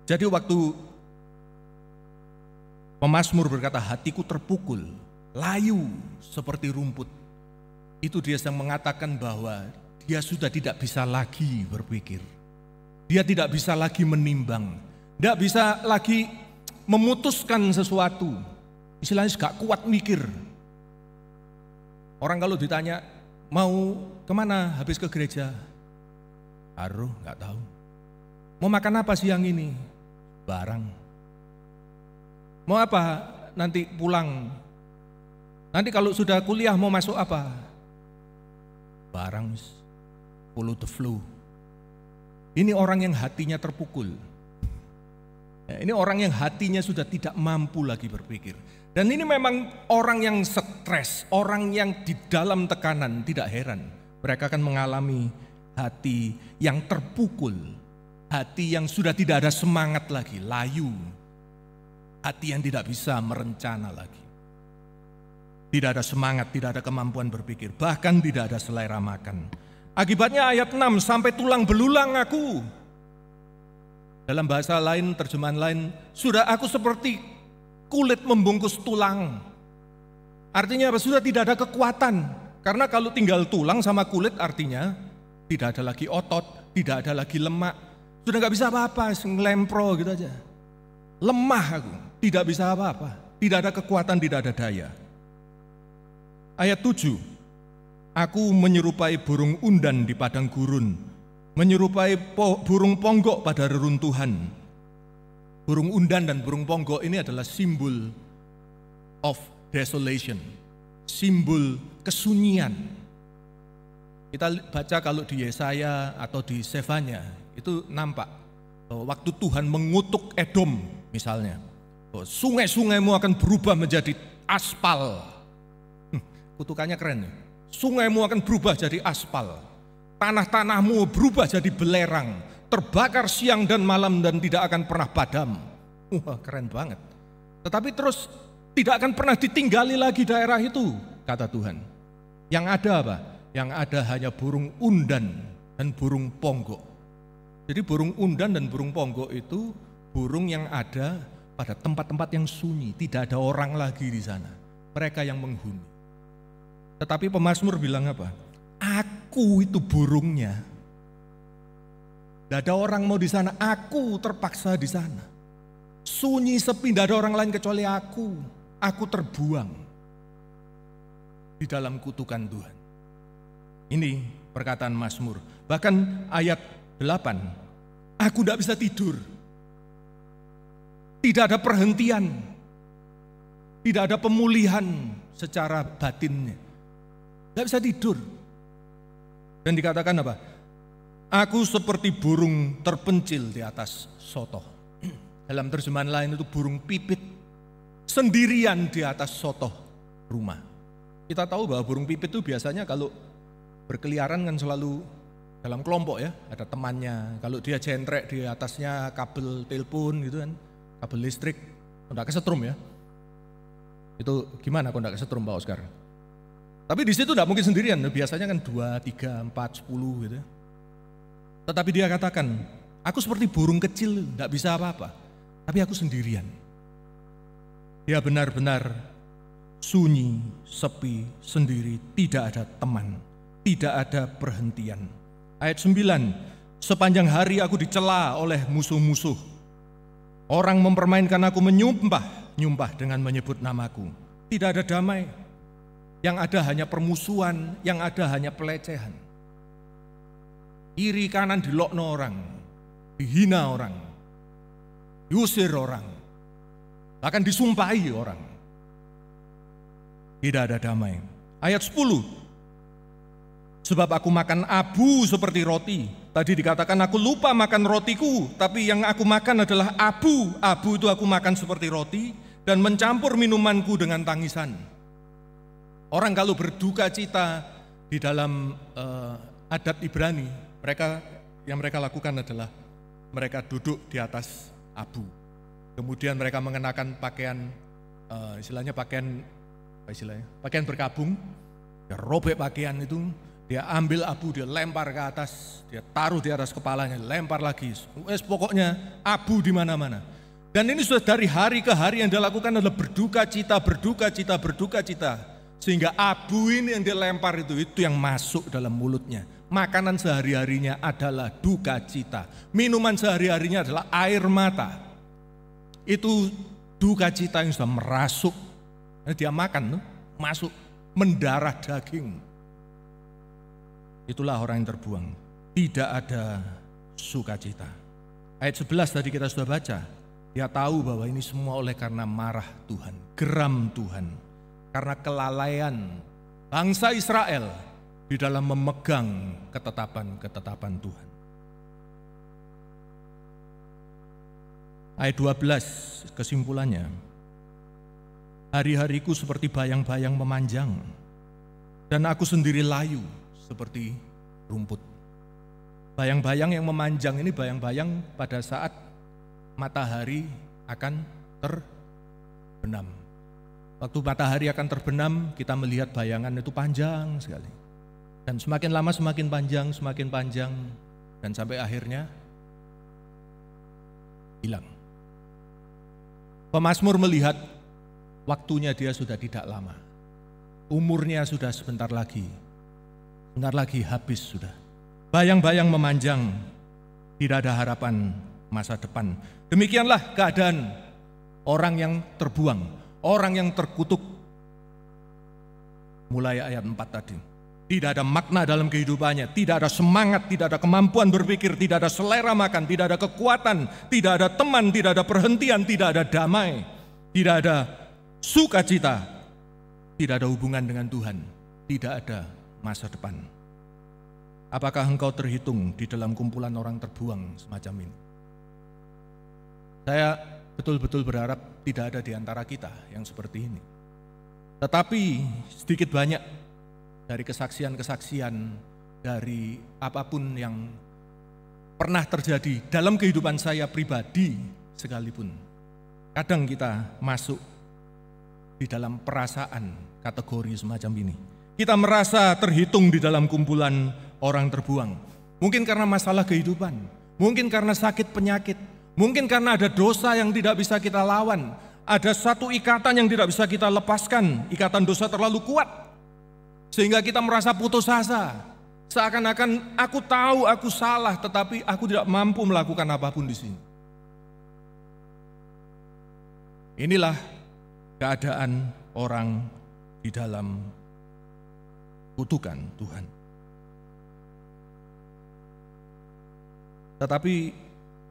Jadi waktu pemazmur berkata, hatiku terpukul, layu seperti rumput, itu dia sedang mengatakan bahwa dia sudah tidak bisa lagi berpikir. Dia tidak bisa lagi menimbang, tidak bisa lagi memutuskan sesuatu. Istilahnya gak kuat mikir. Orang kalau ditanya, mau kemana habis ke gereja? Aduh, gak tahu. Mau makan apa siang ini? Barang. Mau apa nanti pulang? Nanti kalau sudah kuliah mau masuk apa? Barang. Follow the flow. Ini orang yang hatinya terpukul. Ini orang yang hatinya sudah tidak mampu lagi berpikir. Dan ini memang orang yang stres, orang yang di dalam tekanan, tidak heran. Mereka akan mengalami hati yang terpukul, hati yang sudah tidak ada semangat lagi, layu. Hati yang tidak bisa merencana lagi. Tidak ada semangat, tidak ada kemampuan berpikir, bahkan tidak ada selera makan. Akibatnya ayat 6, sampai tulang belulang aku. Dalam bahasa lain, terjemahan lain, sudah aku seperti kulit membungkus tulang. Artinya apa? Sudah tidak ada kekuatan. Karena kalau tinggal tulang sama kulit artinya tidak ada lagi otot, tidak ada lagi lemak. Sudah gak bisa apa-apa, ngelempro gitu aja. Lemah aku, tidak bisa apa-apa. Tidak ada kekuatan, tidak ada daya. Ayat 7. Aku menyerupai burung undan di padang gurun, menyerupai burung ponggok pada reruntuhan. Burung undan dan burung ponggok ini adalah simbol of desolation, simbol kesunyian. Kita baca kalau di Yesaya atau di Sefanya, itu nampak waktu Tuhan mengutuk Edom misalnya, sungai-sungaimu akan berubah menjadi aspal. Kutukannya keren ya. Sungaimu akan berubah jadi aspal, tanah-tanahmu berubah jadi belerang, terbakar siang dan malam dan tidak akan pernah padam. Wah, keren banget. Tetapi terus tidak akan pernah ditinggali lagi daerah itu, kata Tuhan. Yang ada apa? Yang ada hanya burung undan dan burung ponggok. Jadi burung undan dan burung ponggok itu burung yang ada pada tempat-tempat yang sunyi, tidak ada orang lagi di sana. Mereka yang menghuni. Tetapi pemazmur bilang apa? Aku itu burungnya. Tidak ada orang mau di sana, aku terpaksa di sana. Sunyi sepi, tidak ada orang lain kecuali aku. Aku terbuang di dalam kutukan Tuhan. Ini perkataan Mazmur. Bahkan ayat 8, aku tidak bisa tidur. Tidak ada perhentian. Tidak ada pemulihan secara batinnya. Tidak bisa tidur. Dan dikatakan apa? Aku seperti burung terpencil di atas sotoh. Dalam terjemahan lain itu burung pipit sendirian di atas sotoh rumah. Kita tahu bahwa burung pipit itu biasanya kalau berkeliaran kan selalu dalam kelompok ya. Ada temannya. Kalau dia jentrek di atasnya kabel telepon gitu kan, kabel listrik, tidak kesetrum ya. Itu gimana kalau tidak kesetrum Pak Oscar? Tapi di situ tidak mungkin sendirian, biasanya kan 2, 3, 4, 10 gitu. Tetapi dia katakan, aku seperti burung kecil, tidak bisa apa-apa, tapi aku sendirian. Dia benar-benar sunyi, sepi, sendiri, tidak ada teman, tidak ada perhentian. Ayat 9, sepanjang hari aku dicela oleh musuh-musuh. Orang mempermainkan aku menyumpah dengan menyebut namaku. tidak ada damai. Yang ada hanya permusuhan, yang ada hanya pelecehan. Kiri kanan dilokno orang, dihina orang, diusir orang, bahkan disumpahi orang. Tidak ada damai. Ayat 10. Sebab aku makan abu seperti roti. Tadi dikatakan aku lupa makan rotiku, tapi yang aku makan adalah abu. Abu itu aku makan seperti roti dan mencampur minumanku dengan tangisan. Orang kalau berduka cita di dalam adat Ibrani, yang mereka lakukan adalah mereka duduk di atas abu. Kemudian mereka mengenakan pakaian, pakaian berkabung. Dia robek pakaian itu, dia ambil abu, dia lempar ke atas, dia taruh di atas kepalanya, lempar lagi. Pokoknya abu di mana-mana. Dan ini sudah dari hari ke hari yang dia lakukan adalah berduka cita. Sehingga abu ini yang dilempar itu yang masuk dalam mulutnya. Makanan sehari-harinya adalah duka cita. Minuman sehari-harinya adalah air mata. Itu duka cita yang sudah merasuk. Dia makan, masuk, mendarah daging. Itulah orang yang terbuang. Tidak ada sukacita. Ayat 11 tadi kita sudah baca. Dia tahu bahwa ini semua oleh karena marah Tuhan, geram Tuhan. Karena kelalaian bangsa Israel di dalam memegang ketetapan-ketetapan Tuhan. Ayat 12 kesimpulannya. Hari-hariku seperti bayang-bayang memanjang, dan aku sendiri layu seperti rumput. Bayang-bayang yang memanjang ini bayang-bayang pada saat matahari akan terbenam. Waktu matahari akan terbenam, kita melihat bayangan itu panjang sekali. Dan semakin lama semakin panjang, dan sampai akhirnya hilang. Pemazmur melihat waktunya dia sudah tidak lama. Umurnya sudah sebentar lagi habis sudah. Bayang-bayang memanjang, tidak ada harapan masa depan. Demikianlah keadaan orang yang terbuang. Orang yang terkutuk, mulai ayat 4 tadi. Tidak ada makna dalam kehidupannya, tidak ada semangat, tidak ada kemampuan berpikir, tidak ada selera makan, tidak ada kekuatan, tidak ada teman, tidak ada perhentian, tidak ada damai, tidak ada sukacita, tidak ada hubungan dengan Tuhan, tidak ada masa depan. Apakah engkau terhitung di dalam kumpulan orang terbuang semacam ini? Saya betul-betul berharap tidak ada di antara kita yang seperti ini. Tetapi sedikit banyak dari kesaksian-kesaksian, dari apapun yang pernah terjadi dalam kehidupan saya pribadi sekalipun, kadang kita masuk di dalam perasaan kategori semacam ini. Kita merasa terhitung di dalam kumpulan orang terbuang. Mungkin karena masalah kehidupan, mungkin karena sakit penyakit, mungkin karena ada dosa yang tidak bisa kita lawan, ada satu ikatan yang tidak bisa kita lepaskan, ikatan dosa terlalu kuat, sehingga kita merasa putus asa, seakan-akan aku tahu aku salah, tetapi aku tidak mampu melakukan apapun di sini. Inilah keadaan orang di dalam kutukan Tuhan. Tetapi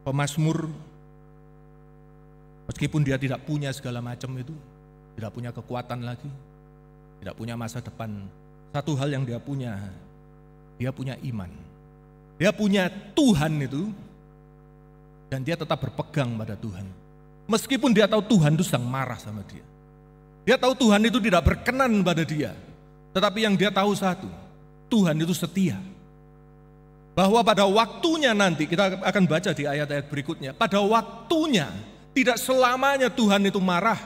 pemazmur, meskipun dia tidak punya segala macam itu, tidak punya kekuatan lagi, tidak punya masa depan, satu hal yang dia punya iman. Dia punya Tuhan itu, dan dia tetap berpegang pada Tuhan. Meskipun dia tahu Tuhan itu sedang marah sama dia. Dia tahu Tuhan itu tidak berkenan pada dia. Tetapi yang dia tahu satu, Tuhan itu setia. Bahwa pada waktunya nanti, kita akan baca di ayat-ayat berikutnya, pada waktunya, tidak selamanya Tuhan itu marah.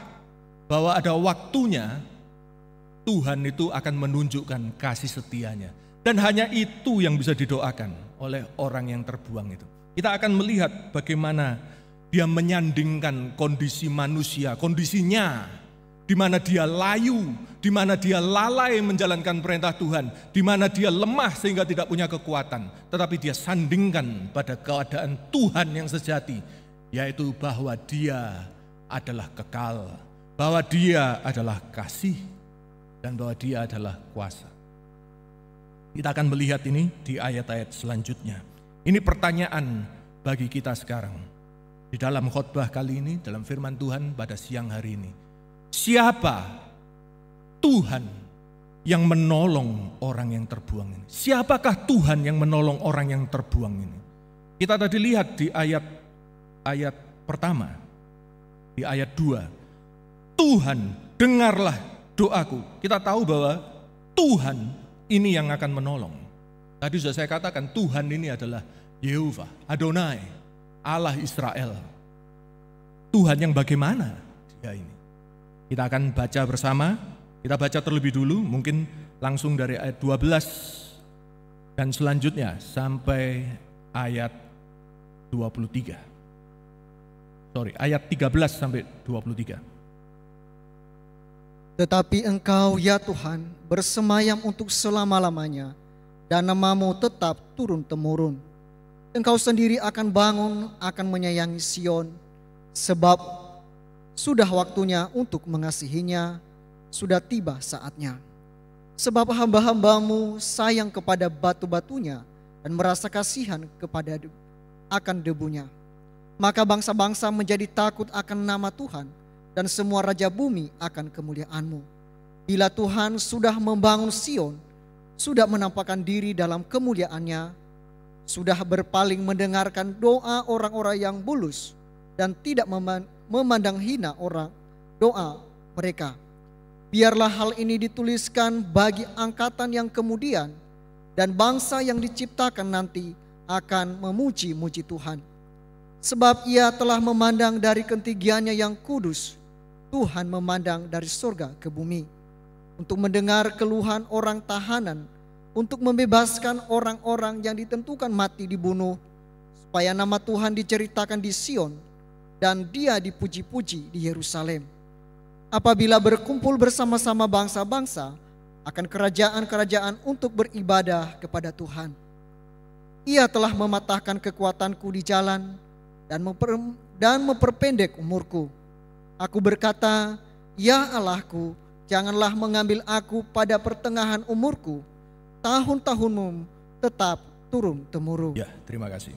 Bahwa ada waktunya, Tuhan itu akan menunjukkan kasih setianya. Dan hanya itu yang bisa didoakan oleh orang yang terbuang itu. Kita akan melihat bagaimana dia menyandingkan kondisi manusia, kondisinya, di mana dia layu, di mana dia lalai menjalankan perintah Tuhan, di mana dia lemah sehingga tidak punya kekuatan, tetapi dia sandingkan pada keadaan Tuhan yang sejati, yaitu bahwa dia adalah kekal, bahwa Dia adalah kasih dan bahwa Dia adalah kuasa. Kita akan melihat ini di ayat-ayat selanjutnya. Ini pertanyaan bagi kita sekarang. Di dalam khotbah kali ini, dalam firman Tuhan pada siang hari ini. Siapa Tuhan yang menolong orang yang terbuang ini? Siapakah Tuhan yang menolong orang yang terbuang ini? Kita tadi lihat di ayat pertama, di ayat 2. Tuhan, dengarlah doaku. Kita tahu bahwa Tuhan ini yang akan menolong. Tadi sudah saya katakan Tuhan ini adalah Yehova, Adonai, Allah Israel. Tuhan yang bagaimana Dia ini? Kita akan baca bersama. Kita baca terlebih dulu, mungkin langsung dari ayat 12 dan selanjutnya sampai ayat 23. Ayat 13 sampai 23. Tetapi Engkau ya Tuhan bersemayam untuk selama-lamanya, dan namamu tetap turun-temurun. Engkau sendiri akan bangun, akan menyayangi Sion, sebab sudah waktunya untuk mengasihinya, sudah tiba saatnya. Sebab hamba-hambamu sayang kepada batu-batunya dan merasa kasihan akan debunya. Maka bangsa-bangsa menjadi takut akan nama Tuhan, dan semua raja bumi akan kemuliaan-Mu. Bila Tuhan sudah membangun Sion, sudah menampakkan diri dalam kemuliaan-Nya, sudah berpaling mendengarkan doa orang-orang yang bulus, dan tidak memandang hina orang doa mereka. Biarlah hal ini dituliskan bagi angkatan yang kemudian, dan bangsa yang diciptakan nanti akan memuji-muji Tuhan. Sebab Ia telah memandang dari ketinggiannya yang kudus, Tuhan memandang dari surga ke bumi, untuk mendengar keluhan orang tahanan, untuk membebaskan orang-orang yang ditentukan mati dibunuh, supaya nama Tuhan diceritakan di Sion, dan Dia dipuji-puji di Yerusalem. Apabila berkumpul bersama-sama bangsa-bangsa, akan kerajaan-kerajaan untuk beribadah kepada Tuhan. Ia telah mematahkan kekuatanku di jalan, dan memperpendek umurku. Aku berkata, ya Allahku, janganlah mengambil aku pada pertengahan umurku. Tahun-tahunmu tetap turun-temurun. Ya, terima kasih.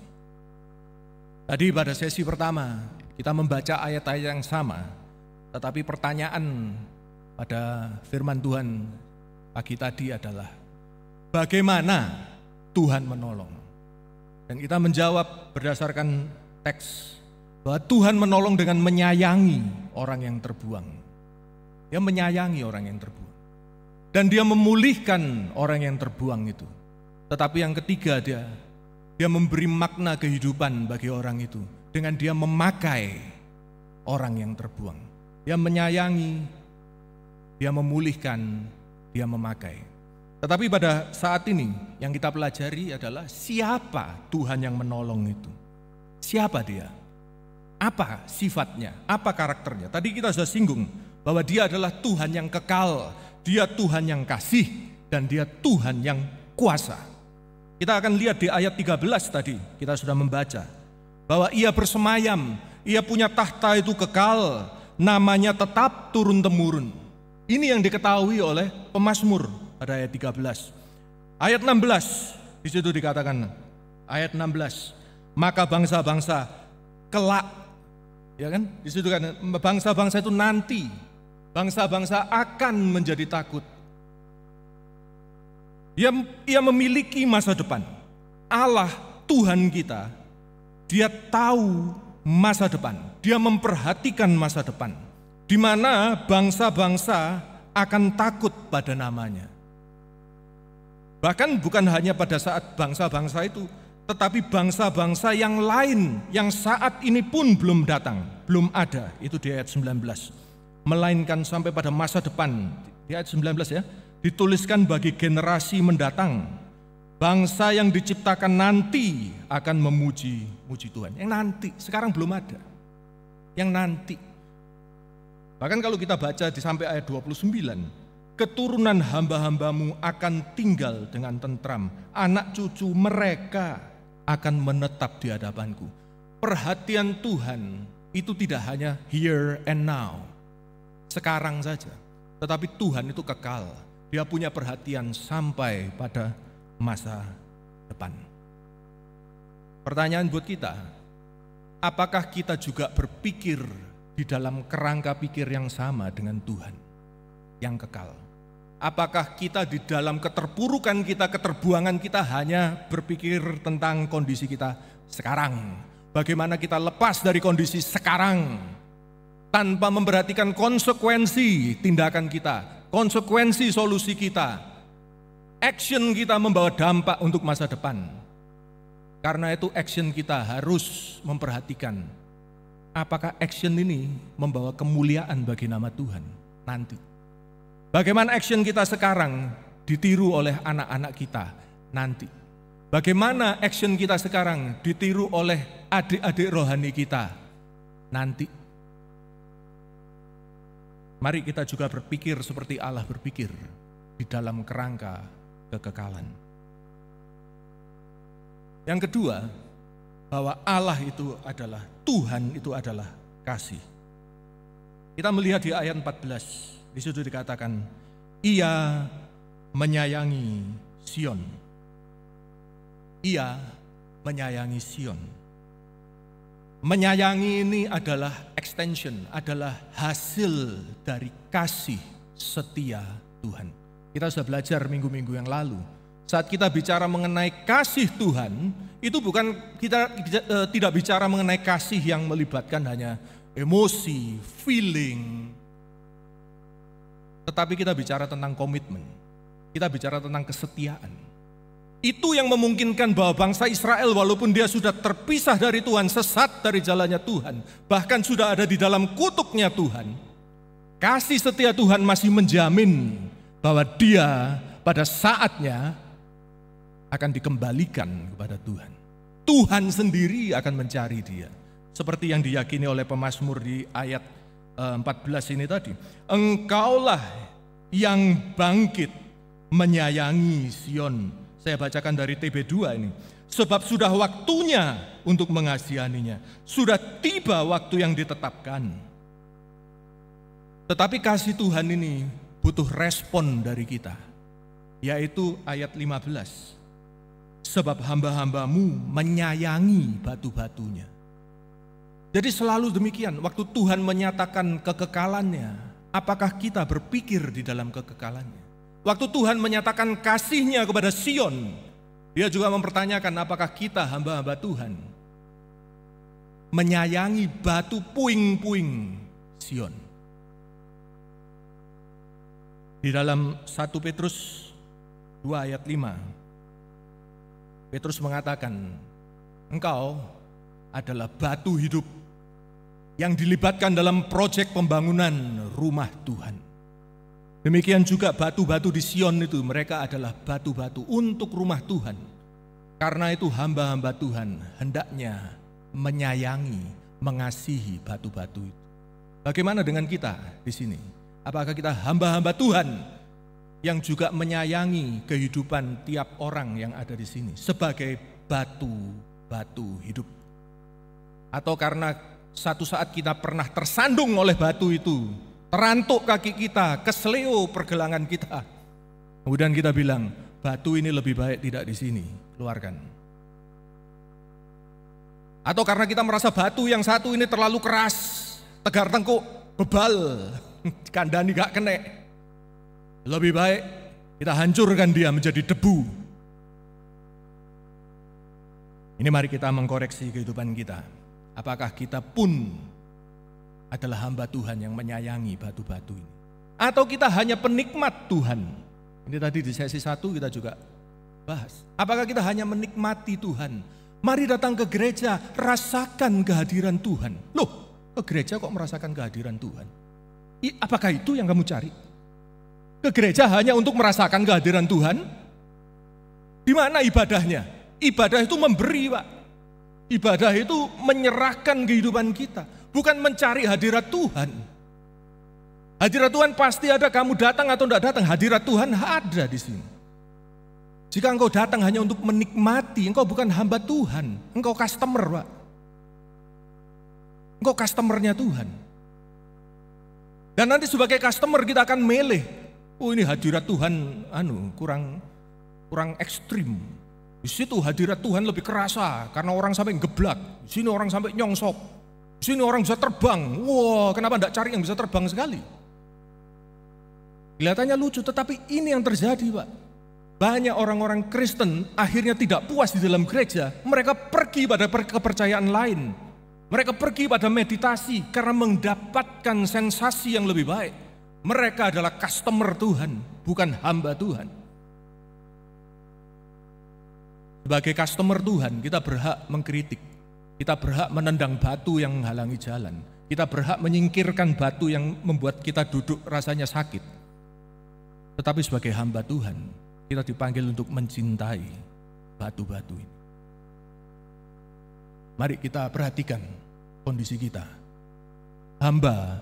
Tadi pada sesi pertama kita membaca ayat-ayat yang sama, tetapi pertanyaan pada firman Tuhan pagi tadi adalah bagaimana Tuhan menolong? Dan kita menjawab berdasarkan teks bahwa Tuhan menolong dengan menyayangi orang yang terbuang. Dia menyayangi orang yang terbuang. Dan Dia memulihkan orang yang terbuang itu. Tetapi yang ketiga dia memberi makna kehidupan bagi orang itu dengan Dia memakai orang yang terbuang. Dia menyayangi, Dia memulihkan, Dia memakai. Tetapi pada saat ini yang kita pelajari adalah siapa Tuhan yang menolong itu. Siapa Dia? Apa sifatnya? Apa karakternya? Tadi kita sudah singgung bahwa Dia adalah Tuhan yang kekal, Dia Tuhan yang kasih, dan Dia Tuhan yang kuasa. Kita akan lihat di ayat 13 tadi, kita sudah membaca bahwa Ia bersemayam, Ia punya tahta itu kekal, namanya tetap turun-temurun. Ini yang diketahui oleh pemazmur pada ayat 13. Ayat 16, di situ dikatakan, ayat 16, maka bangsa-bangsa kelak, ya kan? Di situ kan bangsa-bangsa itu nanti, bangsa-bangsa akan menjadi takut. Ia memiliki masa depan. Allah Tuhan kita, Dia tahu masa depan. Dia memperhatikan masa depan, di mana bangsa-bangsa akan takut pada namanya. Bahkan bukan hanya pada saat bangsa-bangsa itu, tetapi bangsa-bangsa yang lain yang saat ini pun belum datang, belum ada, itu di ayat 19. Melainkan sampai pada masa depan, di ayat 19 ya, dituliskan bagi generasi mendatang. Bangsa yang diciptakan nanti akan memuji-muji Tuhan. Yang nanti, sekarang belum ada. Yang nanti. Bahkan kalau kita baca di sampai ayat 29, keturunan hamba-hambamu akan tinggal dengan tentram. Anak cucu mereka akan menetap di hadapanku. Perhatian Tuhan itu tidak hanya here and now. sekarang saja. Tetapi Tuhan itu kekal. Dia punya perhatian sampai pada masa depan. Pertanyaan buat kita, apakah kita juga berpikir di dalam kerangka pikir yang sama dengan Tuhan yang kekal? Apakah kita di dalam keterpurukan kita, keterbuangan kita hanya berpikir tentang kondisi kita sekarang? Bagaimana kita lepas dari kondisi sekarang tanpa memperhatikan konsekuensi tindakan kita, konsekuensi solusi kita, action kita membawa dampak untuk masa depan. Karena itu action kita harus memperhatikan apakah action ini membawa kemuliaan bagi nama Tuhan nanti. Bagaimana action kita sekarang ditiru oleh anak-anak kita nanti. Bagaimana action kita sekarang ditiru oleh adik-adik rohani kita nanti. Mari kita juga berpikir seperti Allah berpikir di dalam kerangka kekekalan. Yang kedua, bahwa Allah itu adalah, Tuhan itu adalah kasih. Kita melihat di ayat 14. Di situ dikatakan, Ia menyayangi Sion. Ia menyayangi Sion. Menyayangi ini adalah extension, adalah hasil dari kasih setia Tuhan. Kita sudah belajar minggu-minggu yang lalu. Saat kita bicara mengenai kasih Tuhan, itu bukan kita tidak bicara mengenai kasih yang melibatkan hanya emosi, feeling, tetapi kita bicara tentang komitmen, kita bicara tentang kesetiaan. Itu yang memungkinkan bahwa bangsa Israel walaupun dia sudah terpisah dari Tuhan, sesat dari jalannya Tuhan, bahkan sudah ada di dalam kutuknya Tuhan, kasih setia Tuhan masih menjamin bahwa dia pada saatnya akan dikembalikan kepada Tuhan. Tuhan sendiri akan mencari dia. Seperti yang diyakini oleh pemazmur di ayat 14 ini tadi, Engkaulah yang bangkit menyayangi Sion. Saya bacakan dari TB2 ini. Sebab sudah waktunya untuk mengasihaninya, sudah tiba waktu yang ditetapkan. Tetapi kasih Tuhan ini butuh respon dari kita, yaitu ayat 15. Sebab hamba-hambamu menyayangi batu-batunya. Jadi selalu demikian, waktu Tuhan menyatakan kekekalannya, apakah kita berpikir di dalam kekekalannya? Waktu Tuhan menyatakan kasihnya kepada Sion, dia juga mempertanyakan apakah kita hamba-hamba Tuhan menyayangi batu puing-puing Sion. Di dalam 1 Petrus 2 ayat 5, Petrus mengatakan, engkau adalah batu hidup yang dilibatkan dalam proyek pembangunan rumah Tuhan. Demikian juga batu-batu di Sion itu, mereka adalah batu-batu untuk rumah Tuhan. Karena itu hamba-hamba Tuhan hendaknya menyayangi, mengasihi batu-batu itu. Bagaimana dengan kita di sini? Apakah kita hamba-hamba Tuhan yang juga menyayangi kehidupan tiap orang yang ada di sini sebagai batu-batu hidup? Atau karena satu saat kita pernah tersandung oleh batu itu, terantuk kaki kita, keseleo pergelangan kita, kemudian kita bilang, batu ini lebih baik tidak di sini, keluarkan. Atau karena kita merasa batu yang satu ini terlalu keras, tegar tengkuk, bebal, kandani gak kena, lebih baik kita hancurkan dia menjadi debu. Ini mari kita mengkoreksi kehidupan kita. Apakah kita pun adalah hamba Tuhan yang menyayangi batu-batu ini? Atau kita hanya penikmat Tuhan? Ini tadi di sesi 1 kita juga bahas. Apakah kita hanya menikmati Tuhan? Mari datang ke gereja, rasakan kehadiran Tuhan. Loh, ke gereja kok merasakan kehadiran Tuhan? Apakah itu yang kamu cari? Ke gereja hanya untuk merasakan kehadiran Tuhan? Di mana ibadahnya? Ibadah itu memberi, Pak. Ibadah itu menyerahkan kehidupan kita, bukan mencari hadirat Tuhan. Hadirat Tuhan pasti ada, kamu datang atau tidak datang, hadirat Tuhan ada di sini. Jika engkau datang hanya untuk menikmati, engkau bukan hamba Tuhan, engkau customer, Pak. Engkau customernya Tuhan. Dan nanti sebagai customer kita akan milih, oh ini hadirat Tuhan kurang ekstrim. Di situ hadirat Tuhan lebih kerasa karena orang sampai geblak. Di sini orang sampai nyongsop. Di sini orang bisa terbang. Wah, kenapa enggak cari yang bisa terbang sekali? Kelihatannya lucu, tetapi ini yang terjadi, Pak. Banyak orang-orang Kristen akhirnya tidak puas di dalam gereja. Mereka pergi pada kepercayaan lain. Mereka pergi pada meditasi karena mendapatkan sensasi yang lebih baik. Mereka adalah customer Tuhan, bukan hamba Tuhan. Sebagai customer Tuhan, kita berhak mengkritik. Kita berhak menendang batu yang menghalangi jalan. Kita berhak menyingkirkan batu yang membuat kita duduk rasanya sakit. Tetapi sebagai hamba Tuhan, kita dipanggil untuk mencintai batu-batu ini. Mari kita perhatikan kondisi kita. Hamba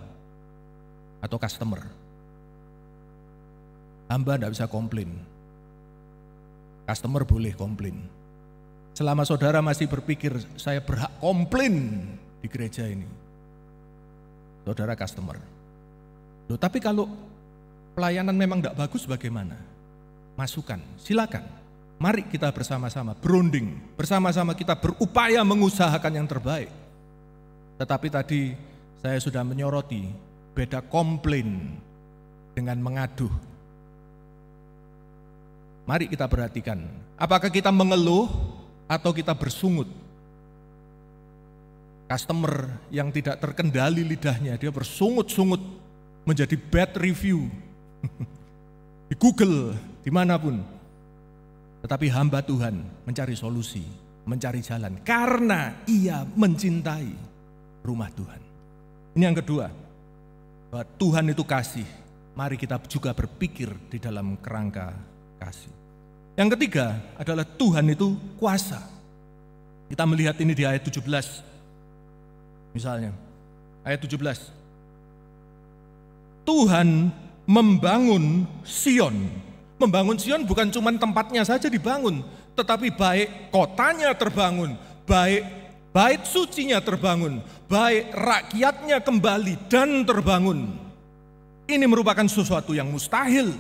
atau customer. Hamba tidak bisa komplain. Customer boleh komplain. Selama saudara masih berpikir saya berhak komplain di gereja ini, saudara customer. Loh, tapi kalau pelayanan memang tidak bagus bagaimana? Masukan, silakan. Mari kita bersama-sama berunding, bersama-sama kita berupaya mengusahakan yang terbaik. Tetapi tadi saya sudah menyoroti beda komplain dengan mengaduh. Mari kita perhatikan, apakah kita mengeluh atau kita bersungut? Customer yang tidak terkendali lidahnya, dia bersungut-sungut menjadi bad review di Google, dimanapun. Tetapi hamba Tuhan mencari solusi, mencari jalan karena ia mencintai rumah Tuhan. Ini yang kedua, bahwa Tuhan itu kasih. Mari kita juga berpikir di dalam kerangka kasih. Yang ketiga adalah Tuhan itu kuasa. Kita melihat ini di ayat 17. Misalnya, ayat 17. Tuhan membangun Sion. Membangun Sion bukan cuma tempatnya saja dibangun, tetapi baik kotanya terbangun, baik bait sucinya terbangun, baik rakyatnya kembali dan terbangun. Ini merupakan sesuatu yang mustahil.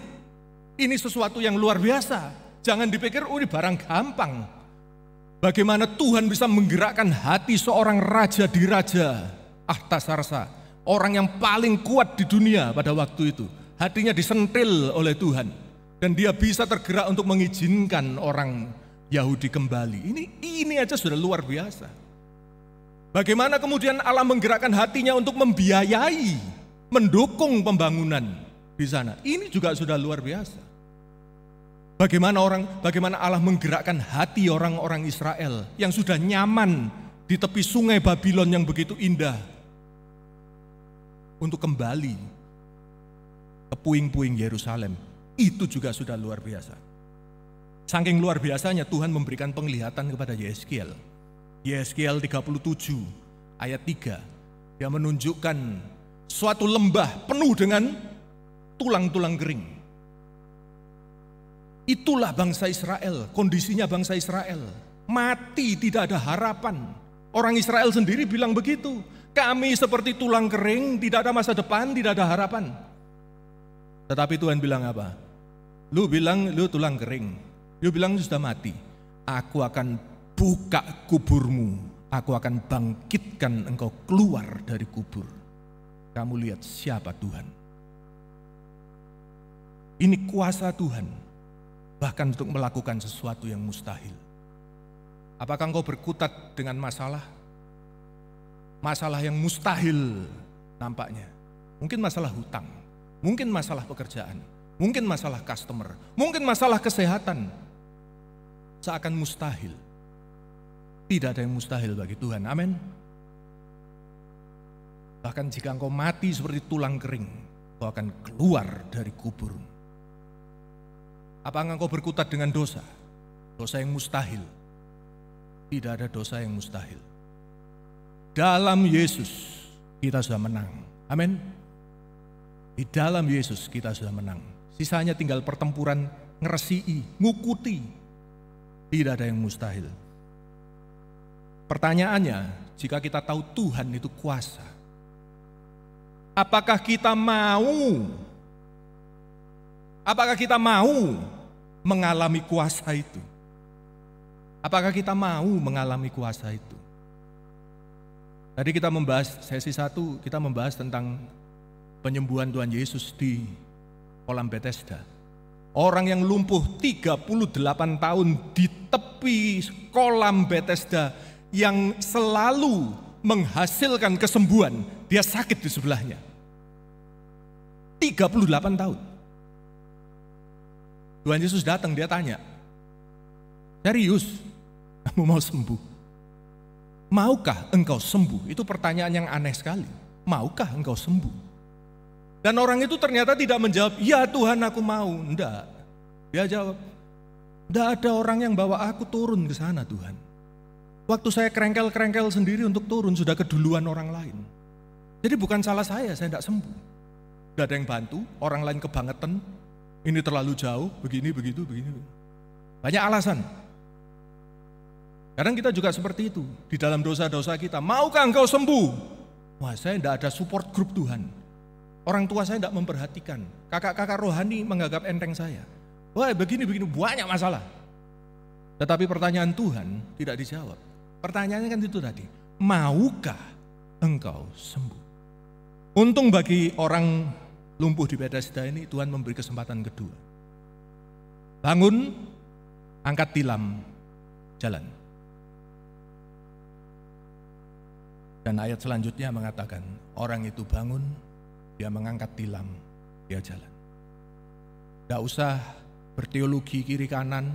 Ini sesuatu yang luar biasa. Jangan dipikir ini barang gampang. Bagaimana Tuhan bisa menggerakkan hati seorang raja di raja Ahtasarsa, orang yang paling kuat di dunia pada waktu itu. Hatinya disentil oleh Tuhan dan dia bisa tergerak untuk mengizinkan orang Yahudi kembali. Ini aja sudah luar biasa. Bagaimana kemudian Allah menggerakkan hatinya untuk membiayai, mendukung pembangunan di sana. Ini juga sudah luar biasa. Bagaimana Allah menggerakkan hati orang-orang Israel yang sudah nyaman di tepi sungai Babylon yang begitu indah untuk kembali ke puing-puing Yerusalem. Itu juga sudah luar biasa. Saking luar biasanya Tuhan memberikan penglihatan kepada Yeskiel. Yeskiel 37 ayat 3. Dia menunjukkan suatu lembah penuh dengan tulang-tulang kering. Itulah bangsa Israel, kondisinya bangsa Israel. Mati, tidak ada harapan. Orang Israel sendiri bilang begitu. Kami seperti tulang kering, tidak ada masa depan, tidak ada harapan. Tetapi Tuhan bilang apa? Lu bilang lu tulang kering. Lu bilang lu sudah mati. Aku akan buka kuburmu. Aku akan bangkitkan engkau keluar dari kubur. Kamu lihat siapa Tuhan. Ini kuasa Tuhan. Bahkan untuk melakukan sesuatu yang mustahil. Apakah engkau berkutat dengan masalah? Masalah yang mustahil nampaknya. Mungkin masalah hutang, mungkin masalah pekerjaan, mungkin masalah customer, mungkin masalah kesehatan. Seakan mustahil. Tidak ada yang mustahil bagi Tuhan, amin. Bahkan jika engkau mati seperti tulang kering, engkau akan keluar dari kubur. Apakah engkau berkutat dengan dosa? Dosa yang mustahil. Tidak ada dosa yang mustahil. Dalam Yesus kita sudah menang. Amin. Di dalam Yesus kita sudah menang. Sisanya tinggal pertempuran ngeresii, ngukuti. Tidak ada yang mustahil. Pertanyaannya, jika kita tahu Tuhan itu kuasa, Apakah kita mau? Apakah kita mau mengalami kuasa itu? Apakah kita mau mengalami kuasa itu? Tadi kita membahas, sesi 1, kita membahas tentang penyembuhan Tuhan Yesus di kolam Bethesda. Orang yang lumpuh 38 tahun di tepi kolam Bethesda yang selalu menghasilkan kesembuhan, dia sakit di sebelahnya. 38 tahun. Tuhan Yesus datang, dia tanya, serius, kamu mau sembuh? Maukah engkau sembuh? Itu pertanyaan yang aneh sekali. Maukah engkau sembuh? Dan orang itu ternyata tidak menjawab, ya Tuhan aku mau. Enggak. Dia jawab, enggak ada orang yang bawa aku turun ke sana Tuhan. Waktu saya kerengkel-kerengkel sendiri untuk turun, sudah keduluan orang lain. Jadi bukan salah saya enggak sembuh. Enggak ada yang bantu, orang lain kebangetan, ini terlalu jauh, begini, begitu, begini. Banyak alasan. Kadang kita juga seperti itu, di dalam dosa-dosa kita. Maukah engkau sembuh? Wah, saya enggak ada support group Tuhan. Orang tua saya enggak memperhatikan. Kakak-kakak rohani menganggap enteng saya. Wah, begini, banyak masalah. Tetapi pertanyaan Tuhan tidak dijawab. Pertanyaannya kan itu tadi, maukah engkau sembuh? Untung bagi orang lumpuh di Bethesda ini, Tuhan memberi kesempatan kedua. Bangun, angkat tilam, jalan. Dan ayat selanjutnya mengatakan, orang itu bangun, dia mengangkat tilam, dia jalan. Tidak usah berteologi kiri kanan,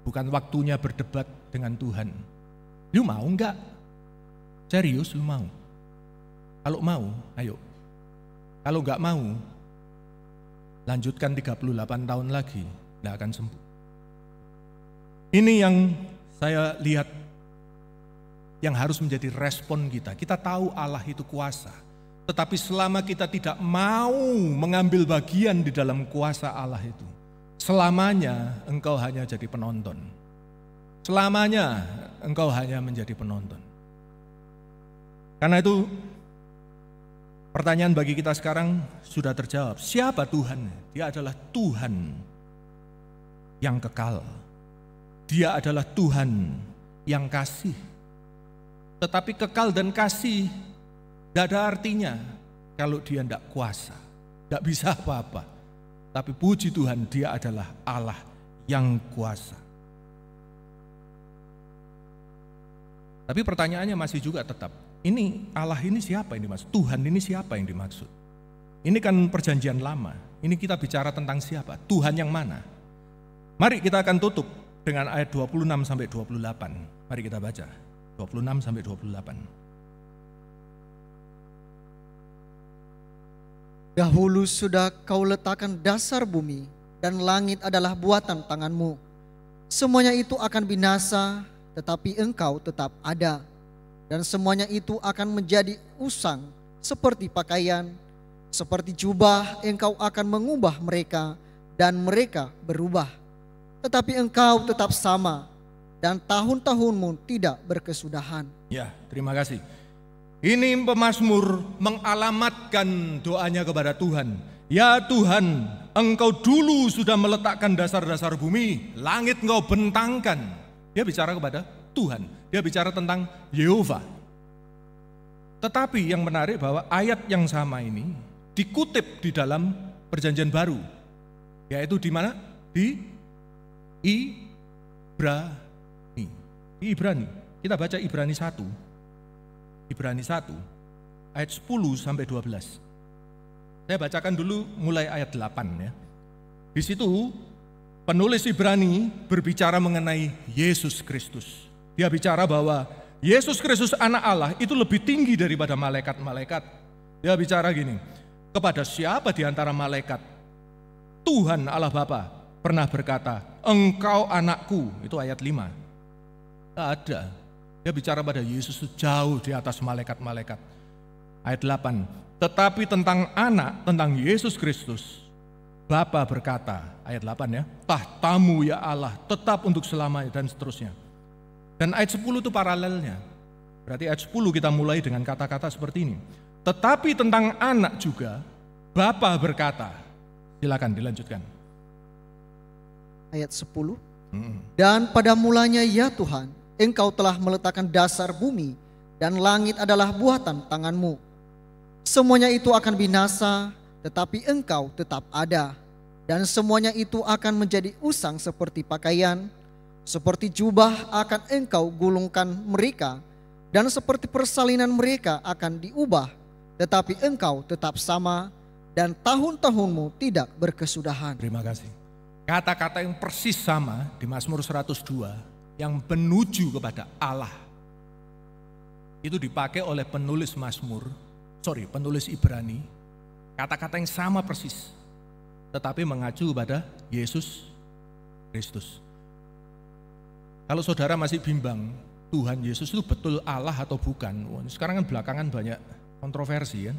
bukan waktunya berdebat dengan Tuhan. Lu mau enggak? Serius lu mau? Kalau mau, ayo. Kalau enggak mau, lanjutkan 38 tahun lagi, enggak akan sembuh. Ini yang saya lihat, yang harus menjadi respon kita. Kita tahu Allah itu kuasa. Tetapi selama kita tidak mau mengambil bagian di dalam kuasa Allah itu, selamanya engkau hanya jadi penonton. Selamanya engkau hanya menjadi penonton. Karena itu pertanyaan bagi kita sekarang sudah terjawab. Siapa Tuhan? Dia adalah Tuhan yang kekal. Dia adalah Tuhan yang kasih. Tetapi kekal dan kasih tidak ada artinya kalau dia tidak kuasa, tidak bisa apa-apa. Tapi puji Tuhan, dia adalah Allah yang kuasa. Tapi pertanyaannya masih juga tetap, ini Allah ini siapa yang dimaksud? Tuhan ini siapa yang dimaksud? Ini kan perjanjian lama, ini kita bicara tentang siapa? Tuhan yang mana? Mari kita akan tutup dengan ayat 26 sampai 28. Mari kita baca 26 sampai 28. Dahulu sudah kau letakkan dasar bumi, dan langit adalah buatan tanganmu. Semuanya itu akan binasa, tetapi engkau tetap ada. Dan semuanya itu akan menjadi usang, seperti pakaian, seperti jubah, engkau akan mengubah mereka, dan mereka berubah. Tetapi engkau tetap sama, dan tahun-tahunmu tidak berkesudahan. Ya, terima kasih. Ini pemazmur mengalamatkan doanya kepada Tuhan. Ya Tuhan, engkau dulu sudah meletakkan dasar-dasar bumi, langit engkau bentangkan. Dia bicara kepada Tuhan, dia bicara tentang Yehova. Tetapi yang menarik bahwa ayat yang sama ini dikutip di dalam perjanjian baru. Yaitu di mana? Di Ibrani. Di Ibrani, kita baca Ibrani 1. Ibrani 1 ayat 10 sampai 12. Saya bacakan dulu mulai ayat 8 ya. Di situ penulis Ibrani berbicara mengenai Yesus Kristus. Dia bicara bahwa Yesus Kristus anak Allah itu lebih tinggi daripada malaikat-malaikat. Dia bicara gini, kepada siapa di antara malaikat Tuhan Allah Bapa pernah berkata, engkau anakku, itu ayat 5. Tidak ada. Dia bicara pada Yesus itu jauh di atas malaikat-malaikat. Ayat 8. Tetapi tentang anak, tentang Yesus Kristus, Bapa berkata, ayat 8 ya, tahtamu ya Allah tetap untuk selamanya, dan seterusnya. Dan ayat 10 itu paralelnya. Berarti ayat 10 kita mulai dengan kata-kata seperti ini. Tetapi tentang anak juga, Bapa berkata, silakan dilanjutkan. Ayat 10. Dan pada mulanya ya Tuhan, Engkau telah meletakkan dasar bumi dan langit adalah buatan tanganmu. Semuanya itu akan binasa, tetapi Engkau tetap ada. Dan semuanya itu akan menjadi usang seperti pakaian, seperti jubah akan Engkau gulungkan mereka, dan seperti persalinan mereka akan diubah, tetapi Engkau tetap sama dan tahun-tahunmu tidak berkesudahan. Terima kasih. Kata-kata yang persis sama di Mazmur 102 yang menuju kepada Allah. Itu dipakai oleh penulis penulis Ibrani. Kata-kata yang sama persis. Tetapi mengacu kepada Yesus Kristus. Kalau saudara masih bimbang, Tuhan Yesus itu betul Allah atau bukan? Sekarang kan belakangan banyak kontroversi kan.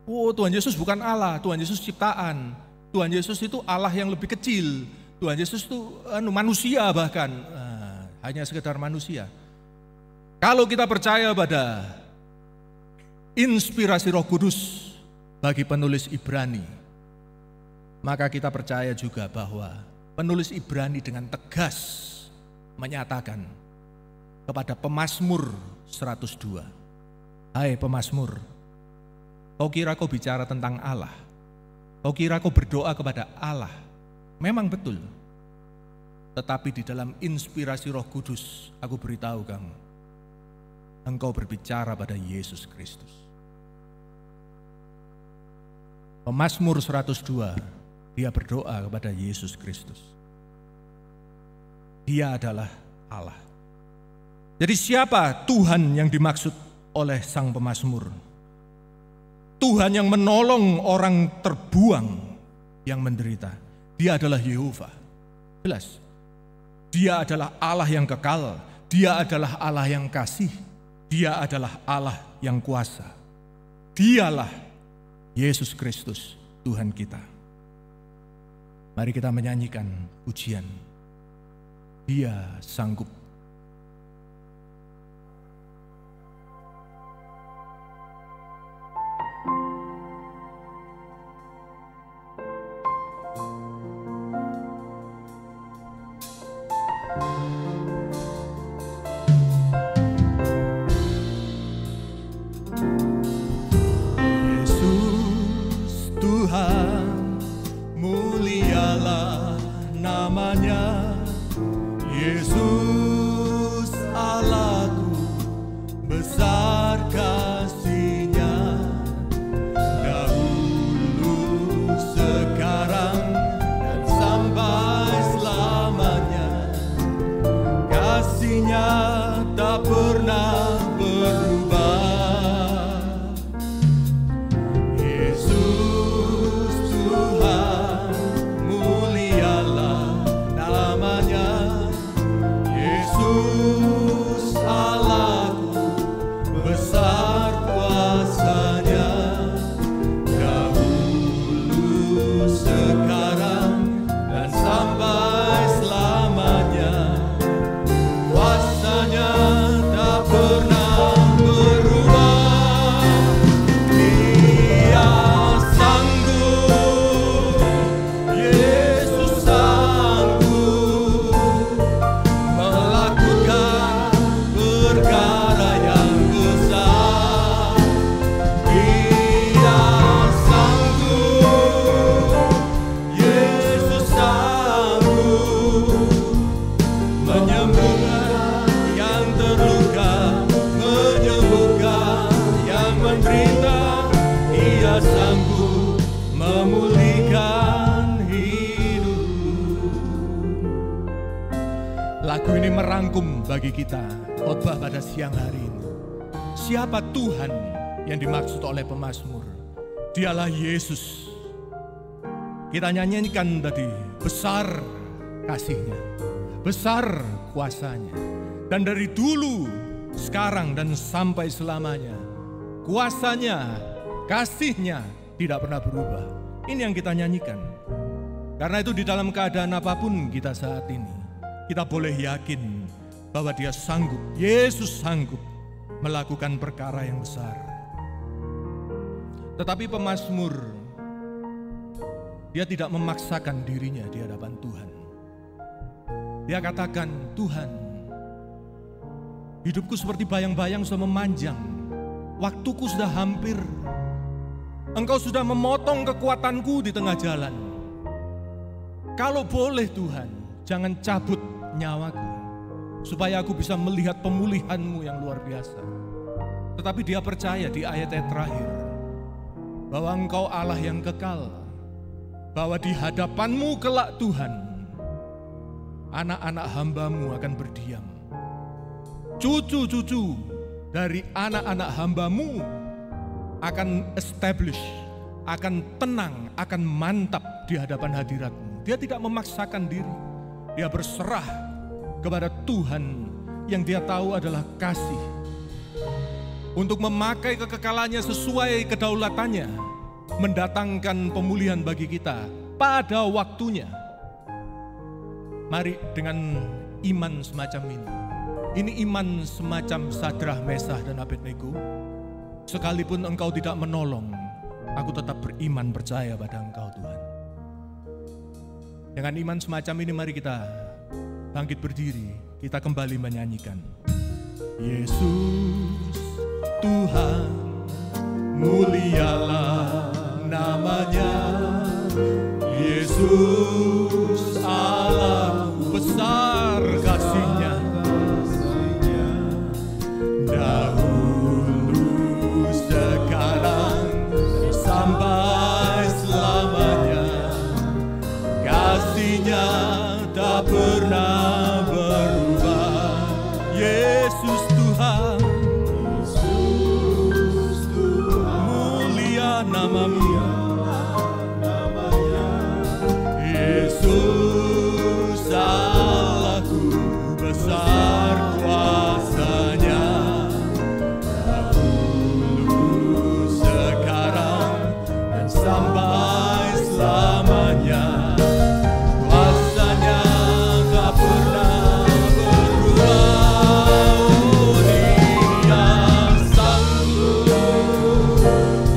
Oh, Tuhan Yesus bukan Allah, Tuhan Yesus ciptaan. Tuhan Yesus itu Allah yang lebih kecil. Tuhan Yesus itu manusia bahkan. Hanya sekedar manusia. Kalau kita percaya pada inspirasi Roh Kudus bagi penulis Ibrani, maka kita percaya juga bahwa penulis Ibrani dengan tegas menyatakan kepada pemazmur 102, hai pemazmur, kau kira kau bicara tentang Allah? Kau kira kau berdoa kepada Allah? Memang betul. Tetapi di dalam inspirasi Roh Kudus, aku beritahu kamu, engkau berbicara pada Yesus Kristus. Pemazmur 102, dia berdoa kepada Yesus Kristus. Dia adalah Allah. Jadi siapa Tuhan yang dimaksud oleh sang pemazmur? Tuhan yang menolong orang terbuang yang menderita. Dia adalah Yehova. Jelas. Dia adalah Allah yang kekal. Dia adalah Allah yang kasih. Dia adalah Allah yang kuasa. Dialah Yesus Kristus, Tuhan kita. Mari kita menyanyikan pujian. Dia sanggup. Yesus Tuhan, mulialah namanya. Yesus Allahku, besar kasih-Nya. Dahulu, sekarang, dan sampai selamanya. Kasih-Nya tak pernah berubah. Yesus Tuhan, mulialah namanya. Yesus Allahku, besar kuasa-Nya. Dahulu, sekarang, dan sampai selamanya. Kuasa-Nya tak pernah berubah. Dia sanggup, Yesus sanggup melakukan perkara yang besar. Dia sanggup, Yesus sanggup menyembuhkan yang terluka, menyembuhkan yang menderita. Dia sanggup memulihkan hidup. Lagu ini merangkum bagi kita khotbah pada siang hari ini. Siapa Tuhan yang dimaksud oleh pemazmur? Dialah Yesus. Kita nyanyikan tadi, besar kasih-Nya, besar kuasa-Nya. Dan dari dulu, sekarang, dan sampai selamanya, kuasa-Nya, kasih-Nya tidak pernah berubah. Ini yang kita nyanyikan. Karena itu di dalam keadaan apapun kita saat ini, kita boleh yakin bahwa Dia sanggup, Yesus sanggup melakukan perkara yang besar. Tetapi pemazmur, dia tidak memaksakan dirinya di hadapan Tuhan. Dia katakan, Tuhan, hidupku seperti bayang-bayang sudah memanjang. Waktuku sudah hampir. Engkau sudah memotong kekuatanku di tengah jalan. Kalau boleh Tuhan, jangan cabut nyawaku, supaya aku bisa melihat pemulihan-Mu yang luar biasa. Tetapi dia percaya di ayat-ayat terakhir, bahwa Engkau Allah yang kekal, bahwa di hadapan-Mu kelak Tuhan, anak-anak hamba-Mu akan berdiam. Cucu-cucu dari anak-anak hamba-Mu akan establish, akan tenang, akan mantap di hadapan hadirat-Mu. Dia tidak memaksakan diri, dia berserah kepada Tuhan yang dia tahu adalah kasih, untuk memakai kekekalannya sesuai kedaulatannya, mendatangkan pemulihan bagi kita pada waktunya. Mari dengan iman semacam ini iman semacam Sadrah, Mesah, dan Abednego. Sekalipun Engkau tidak menolong, aku tetap beriman percaya pada Engkau Tuhan. Dengan iman semacam ini mari kita bangkit berdiri, kita kembali menyanyikan. Yesus Tuhan, mulialah namanya. Yesus Allah, besar kasih-Nya. Dahulu, sekarang, sampai selamanya. Kasih-Nya tak pernah berubah. Yesus Tuhan, mulia nama-Mu. Yesus Allahku, besar kuasa-Nya. Dahulu, sekarang, dan sampai selamanya. Kuasa-Nya tak pernah berubah. Dia sanggup,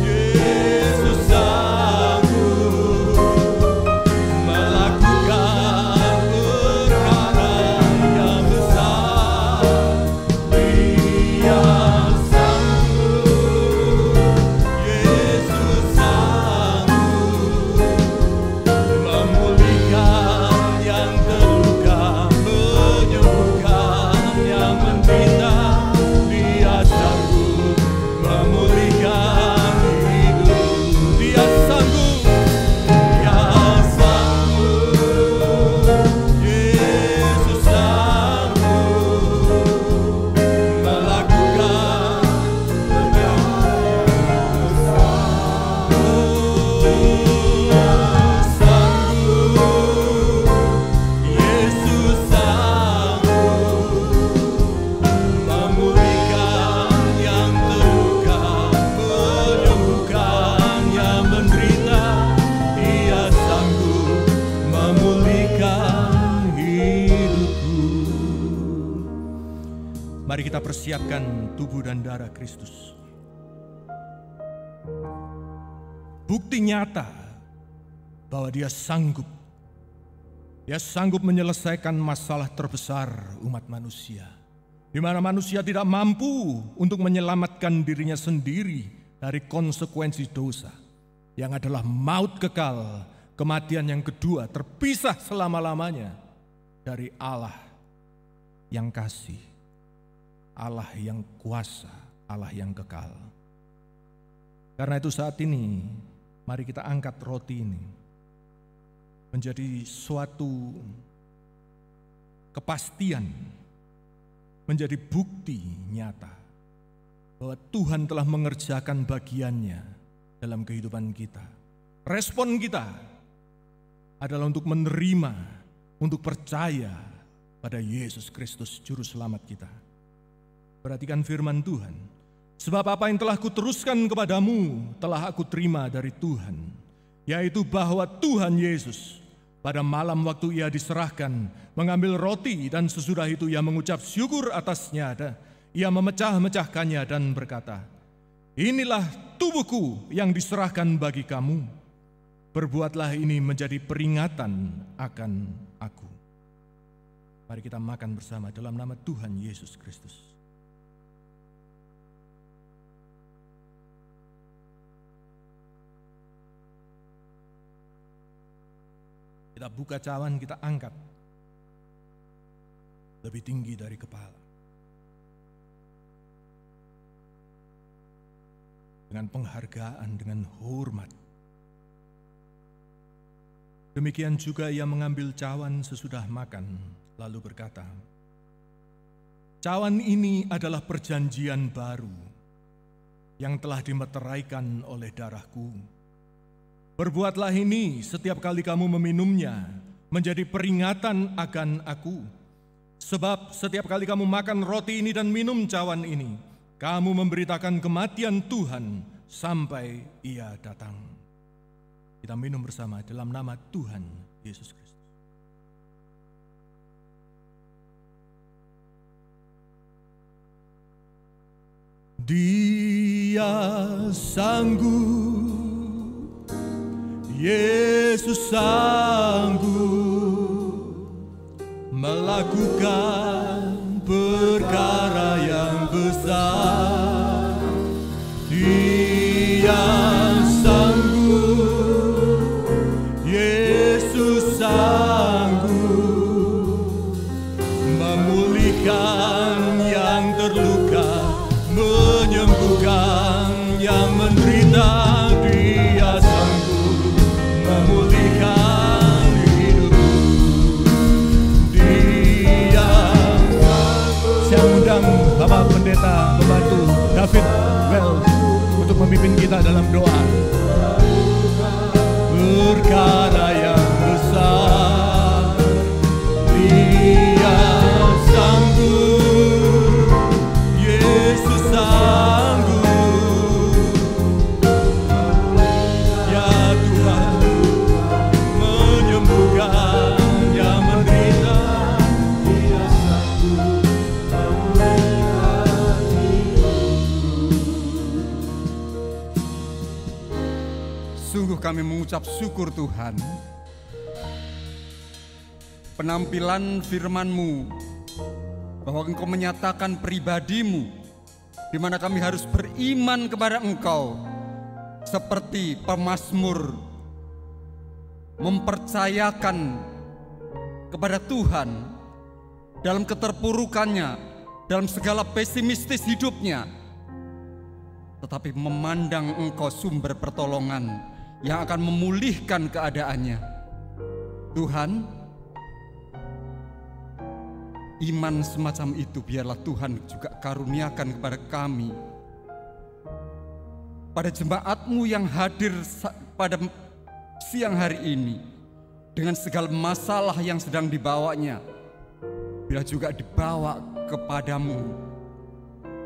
Yesus sanggup melakukan perkara yang besar. Dia sanggup, Yesus sanggup memulihkan yang terluka, menyembuhkan yang menderita. Dia sanggup memulihkan hidup. Dia sanggup, Yesus sanggup melakukan Yesus sanggup memulihkan yang terluka, menyembuhkan yang menderita. Dia sanggup memulihkan hidupku. Mari kita persiapkan tubuh dan darah Kristus. Bukti nyata bahwa Dia sanggup. Dia sanggup menyelesaikan masalah terbesar umat manusia, di mana manusia tidak mampu untuk menyelamatkan dirinya sendiri dari konsekuensi dosa, yang adalah maut kekal, kematian yang kedua, terpisah selama-lamanya dari Allah yang kasih, Allah yang kuasa, Allah yang kekal. Karena itu saat ini, mari kita angkat roti ini menjadi suatu kepastian, menjadi bukti nyata bahwa Tuhan telah mengerjakan bagiannya dalam kehidupan kita. Respon kita adalah untuk menerima, untuk percaya pada Yesus Kristus Juru Selamat kita. Perhatikan firman Tuhan. Sebab apa yang telah kuteruskan kepadamu telah aku terima dari Tuhan, yaitu bahwa Tuhan Yesus pada malam waktu Ia diserahkan mengambil roti, dan sesudah itu Ia mengucap syukur atasnya. Ia memecah-mecahkannya dan berkata, inilah tubuhku yang diserahkan bagi kamu. Perbuatlah ini menjadi peringatan akan aku. Mari kita makan bersama dalam nama Tuhan Yesus Kristus. Kita buka cawan, kita angkat lebih tinggi dari kepala. Dengan penghargaan, dengan hormat. Demikian juga ia mengambil cawan sesudah makan, lalu berkata, "Cawan ini adalah perjanjian baru yang telah dimeteraikan oleh darahku. Perbuatlah ini setiap kali kamu meminumnya menjadi peringatan akan aku. Sebab setiap kali kamu makan roti ini dan minum cawan ini, kamu memberitakan kematian Tuhan sampai ia datang." Kita minum bersama dalam nama Tuhan Yesus Kristus. Dia sanggup, Yesus sanggup melakukan perkara yang besar. Dia sanggup, Yesus sanggup memulihkan yang terluka, menyembuhkan yang menderita. Dia sanggup memulihkan hidup. Dia sanggup. Saya undang Bapak Pendeta membantu David Wells untuk memimpin kita dalam doa. Perkara yang besar, Dia sanggup, Yesus sanggup. Ya Tuhan, menyembuhkan yang menderita. Dia sanggup memulihkan hidup. Sungguh kami mengucap syukur Tuhan, penampilan firman-Mu, bahwa Engkau menyatakan pribadi-Mu, di mana kami harus beriman kepada Engkau, seperti pemazmur mempercayakan kepada Tuhan dalam keterpurukannya, dalam segala pesimistis hidupnya, tetapi memandang Engkau sumber pertolongan yang akan memulihkan keadaannya. Tuhan, iman semacam itu biarlah Tuhan juga karuniakan kepada kami. Pada jemaat-Mu yang hadir pada siang hari ini, dengan segala masalah yang sedang dibawanya, bila juga dibawa kepadamu,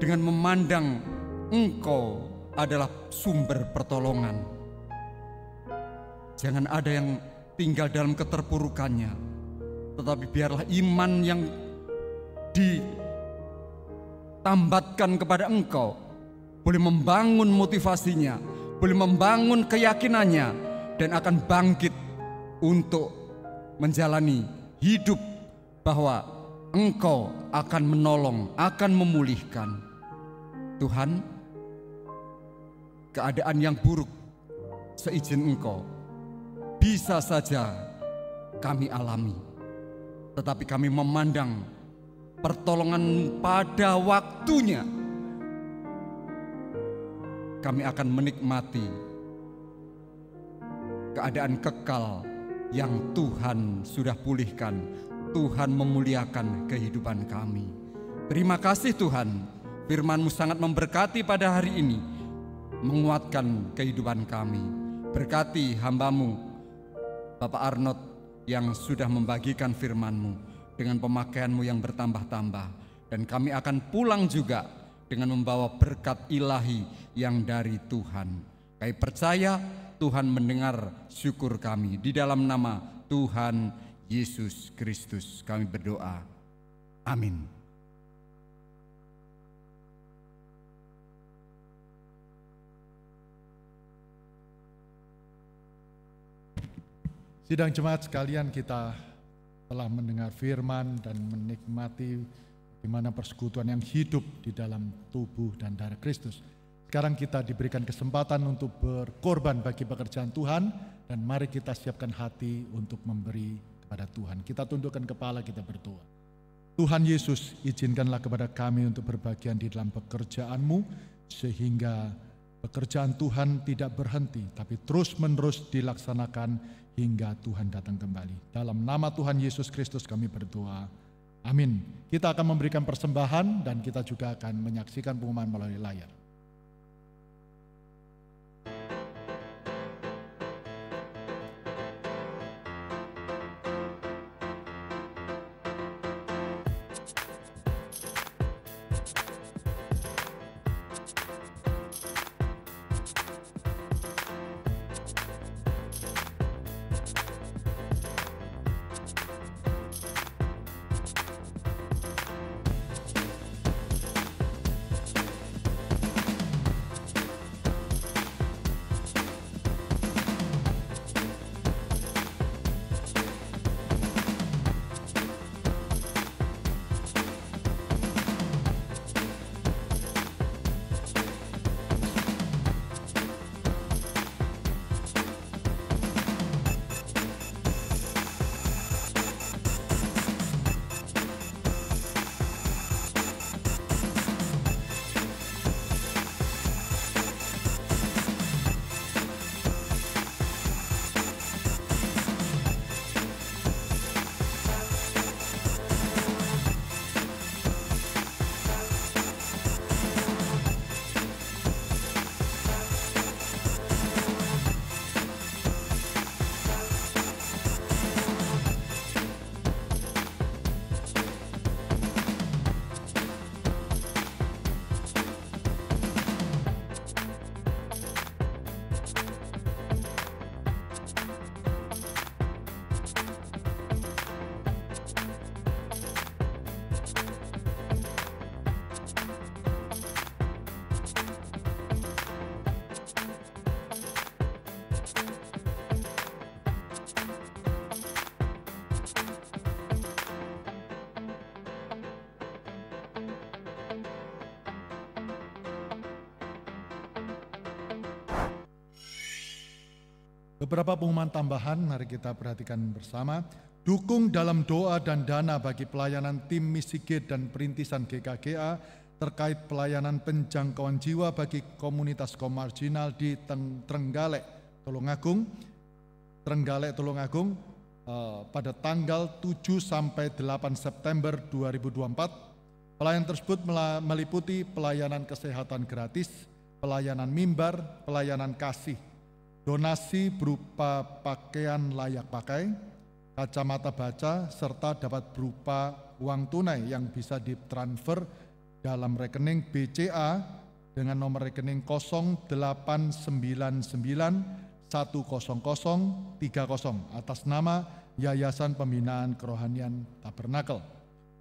dengan memandang Engkau adalah sumber pertolongan. Jangan ada yang tinggal dalam keterpurukannya, tetapi biarlah iman yang ditambatkan kepada Engkau boleh membangun motivasinya, boleh membangun keyakinannya, dan akan bangkit untuk menjalani hidup bahwa Engkau akan menolong, akan memulihkan. Tuhan, keadaan yang buruk seizin Engkau bisa saja kami alami, tetapi kami memandang pertolongan pada waktunya. Kami akan menikmati keadaan kekal yang Tuhan sudah pulihkan. Tuhan memuliakan kehidupan kami. Terima kasih Tuhan, firman-Mu sangat memberkati pada hari ini, menguatkan kehidupan kami. Berkati hamba-Mu Bapak Arnold yang sudah membagikan firman-Mu dengan pemakaian-Mu yang bertambah-tambah. Dan kami akan pulang juga dengan membawa berkat ilahi yang dari Tuhan. Kami percaya Tuhan mendengar syukur kami. Di dalam nama Tuhan Yesus Kristus kami berdoa. Amin. Sidang jemaat sekalian, kita telah mendengar firman dan menikmati bagaimana persekutuan yang hidup di dalam tubuh dan darah Kristus. Sekarang kita diberikan kesempatan untuk berkorban bagi pekerjaan Tuhan, dan mari kita siapkan hati untuk memberi kepada Tuhan. Kita tundukkan kepala, kita berdoa. Tuhan Yesus, izinkanlah kepada kami untuk berbagian di dalam pekerjaan-Mu, sehingga pekerjaan Tuhan tidak berhenti, tapi terus-menerus dilaksanakan hingga Tuhan datang kembali. Dalam nama Tuhan Yesus Kristus kami berdoa. Amin. Kita akan memberikan persembahan dan kita juga akan menyaksikan pengumuman melalui layar. Beberapa pengumuman tambahan mari kita perhatikan bersama. Dukung dalam doa dan dana bagi pelayanan tim misi G dan perintisan GKGA terkait pelayanan penjangkauan jiwa bagi komunitas kaum marginal di Trenggalek, Tulungagung pada tanggal 7 sampai 8 September 2024. Pelayanan tersebut meliputi pelayanan kesehatan gratis, pelayanan mimbar, pelayanan kasih, donasi berupa pakaian layak pakai, kacamata baca, serta dapat berupa uang tunai yang bisa ditransfer dalam rekening BCA dengan nomor rekening 0899 100 30 atas nama Yayasan Pembinaan Kerohanian Tabernakel.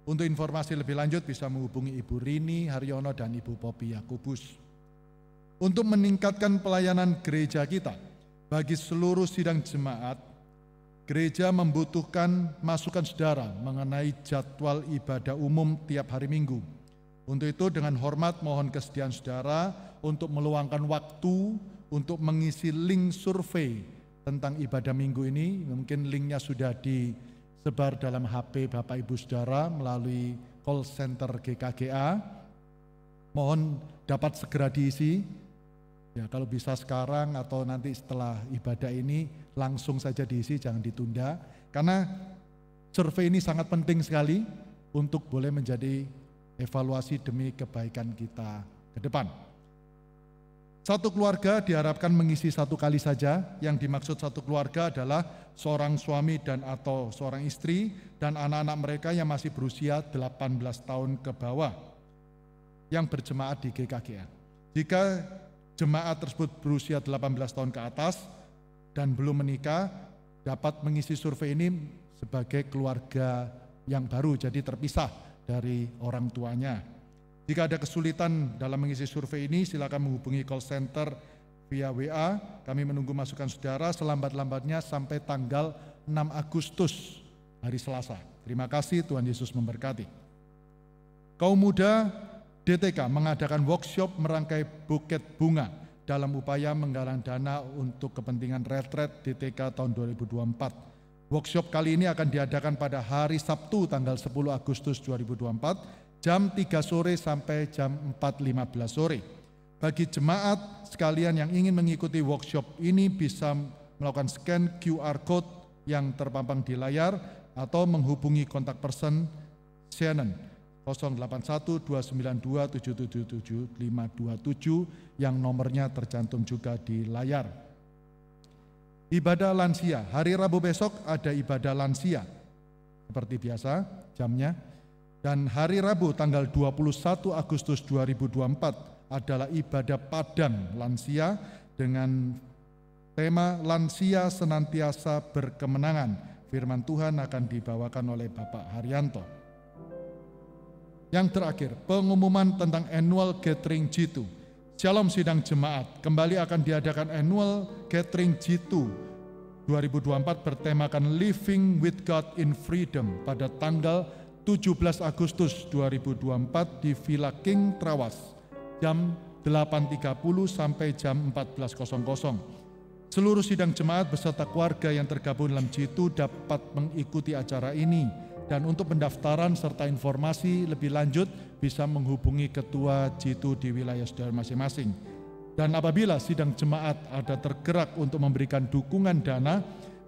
Untuk informasi lebih lanjut bisa menghubungi Ibu Rini Haryono dan Ibu Popi Yakubus. Untuk meningkatkan pelayanan gereja kita, bagi seluruh sidang jemaat, gereja membutuhkan masukan saudara mengenai jadwal ibadah umum tiap hari Minggu. Untuk itu dengan hormat mohon kesediaan saudara untuk meluangkan waktu untuk mengisi link survei tentang ibadah minggu ini. Mungkin linknya sudah disebar dalam HP Bapak Ibu Saudara melalui call center GKGA. Mohon dapat segera diisi. Ya, kalau bisa sekarang atau nanti setelah ibadah ini langsung saja diisi, jangan ditunda. Karena survei ini sangat penting sekali untuk boleh menjadi evaluasi demi kebaikan kita ke depan. Satu keluarga diharapkan mengisi satu kali saja. Yang dimaksud satu keluarga adalah seorang suami dan atau seorang istri dan anak-anak mereka yang masih berusia 18 tahun ke bawah yang berjemaat di GKGA. Jika jemaat tersebut berusia 18 tahun ke atas dan belum menikah, dapat mengisi survei ini sebagai keluarga yang baru, jadi terpisah dari orang tuanya. Jika ada kesulitan dalam mengisi survei ini, silakan menghubungi call center via WA. Kami menunggu masukan saudara selambat-lambatnya sampai tanggal 6 Agustus, hari Selasa. Terima kasih, Tuhan Yesus memberkati. Kaum muda DTK mengadakan workshop merangkai buket bunga dalam upaya menggalang dana untuk kepentingan retret DTK tahun 2024. Workshop kali ini akan diadakan pada hari Sabtu tanggal 10 Agustus 2024 jam 3 sore sampai jam 4.15 sore. Bagi jemaat sekalian yang ingin mengikuti workshop ini bisa melakukan scan QR code yang terpampang di layar atau menghubungi kontak person Shannon 081-292-777-527 yang nomornya tercantum juga di layar. Ibadah lansia, hari Rabu besok ada ibadah lansia seperti biasa jamnya, dan hari Rabu tanggal 21 Agustus 2024 adalah ibadah padang lansia dengan tema lansia senantiasa berkemenangan. Firman Tuhan akan dibawakan oleh Bapak Haryanto. Yang terakhir, pengumuman tentang annual gathering G2. Shalom sidang jemaat, kembali akan diadakan annual gathering G2 2024 bertemakan Living with God in Freedom pada tanggal 17 Agustus 2024 di Villa King Trawas jam 8.30 sampai jam 14.00. Seluruh sidang jemaat beserta keluarga yang tergabung dalam G2 dapat mengikuti acara ini. Dan untuk pendaftaran serta informasi lebih lanjut bisa menghubungi ketua G2 di wilayah saudara masing-masing. Dan apabila sidang jemaat ada tergerak untuk memberikan dukungan dana,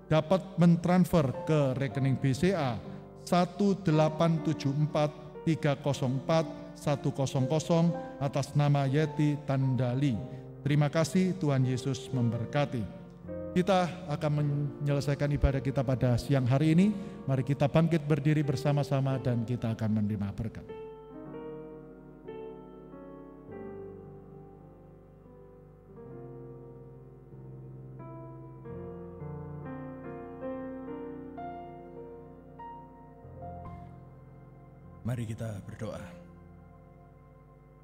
dapat mentransfer ke rekening BCA 1874304100100 atas nama Yeti Tandali. Terima kasih, Tuhan Yesus memberkati. Kita akan menyelesaikan ibadah kita pada siang hari ini. Mari kita bangkit berdiri bersama-sama dan kita akan menerima berkat. Mari kita berdoa.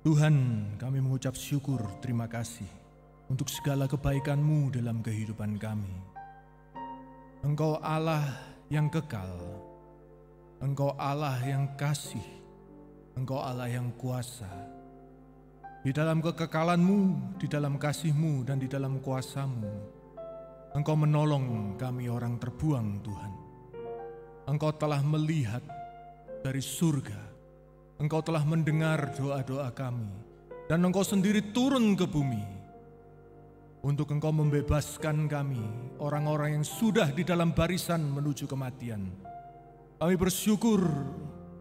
Tuhan, kami mengucap syukur, terima kasih untuk segala kebaikan-Mu dalam kehidupan kami. Engkau Allah yang kekal, Engkau Allah yang kasih, Engkau Allah yang kuasa. Di dalam kekekalan-Mu, di dalam kasih-Mu, dan di dalam kuasa-Mu, Engkau menolong kami orang terbuang, Tuhan. Engkau telah melihat dari surga, Engkau telah mendengar doa-doa kami, dan Engkau sendiri turun ke bumi untuk Engkau membebaskan kami, orang-orang yang sudah di dalam barisan menuju kematian. Kami bersyukur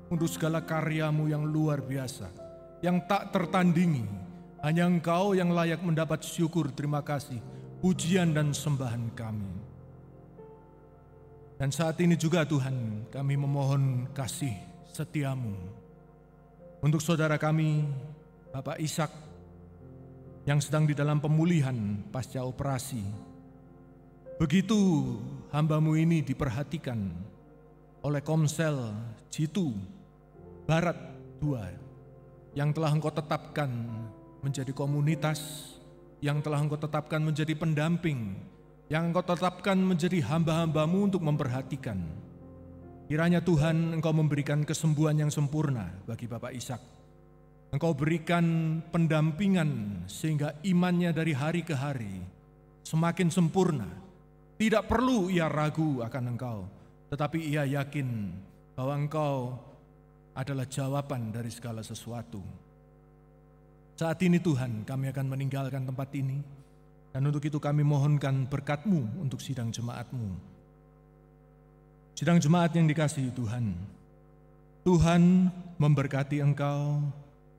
untuk segala karya-Mu yang luar biasa, yang tak tertandingi. Hanya Engkau yang layak mendapat syukur, terima kasih, pujian dan sembahan kami. Dan saat ini juga Tuhan, kami memohon kasih setia-Mu untuk saudara kami, Bapak Ishak, yang sedang di dalam pemulihan pasca operasi. Begitu hamba-Mu ini diperhatikan oleh Komsel G2 Barat 2 yang telah Engkau tetapkan menjadi komunitas, yang telah Engkau tetapkan menjadi pendamping, yang Engkau tetapkan menjadi hamba-hamba-Mu untuk memperhatikan. Kiranya Tuhan Engkau memberikan kesembuhan yang sempurna bagi Bapak Ishak. Engkau berikan pendampingan sehingga imannya dari hari ke hari semakin sempurna. Tidak perlu ia ragu akan Engkau, tetapi ia yakin bahwa Engkau adalah jawaban dari segala sesuatu. Saat ini Tuhan, kami akan meninggalkan tempat ini, dan untuk itu kami mohonkan berkat-Mu untuk sidang jemaat-Mu. Sidang jemaat yang dikasihi Tuhan, Tuhan memberkati engkau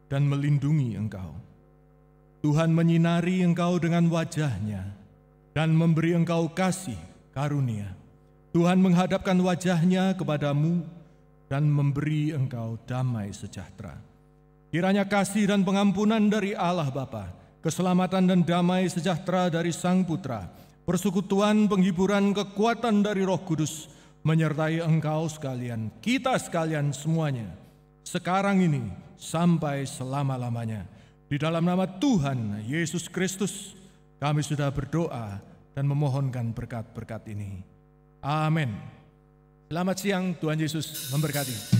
dan melindungi engkau. Tuhan menyinari engkau dengan wajah-Nya dan memberi engkau kasih karunia. Tuhan menghadapkan wajah-Nya kepadamu dan memberi engkau damai sejahtera. Kiranya kasih dan pengampunan dari Allah Bapa, keselamatan dan damai sejahtera dari Sang Putra, persekutuan, penghiburan, kekuatan dari Roh Kudus menyertai engkau sekalian, kita sekalian semuanya, sekarang ini sampai selama-lamanya. Di dalam nama Tuhan Yesus Kristus, kami sudah berdoa dan memohonkan berkat-berkat ini. Amin. Selamat siang, Tuhan Yesus memberkati.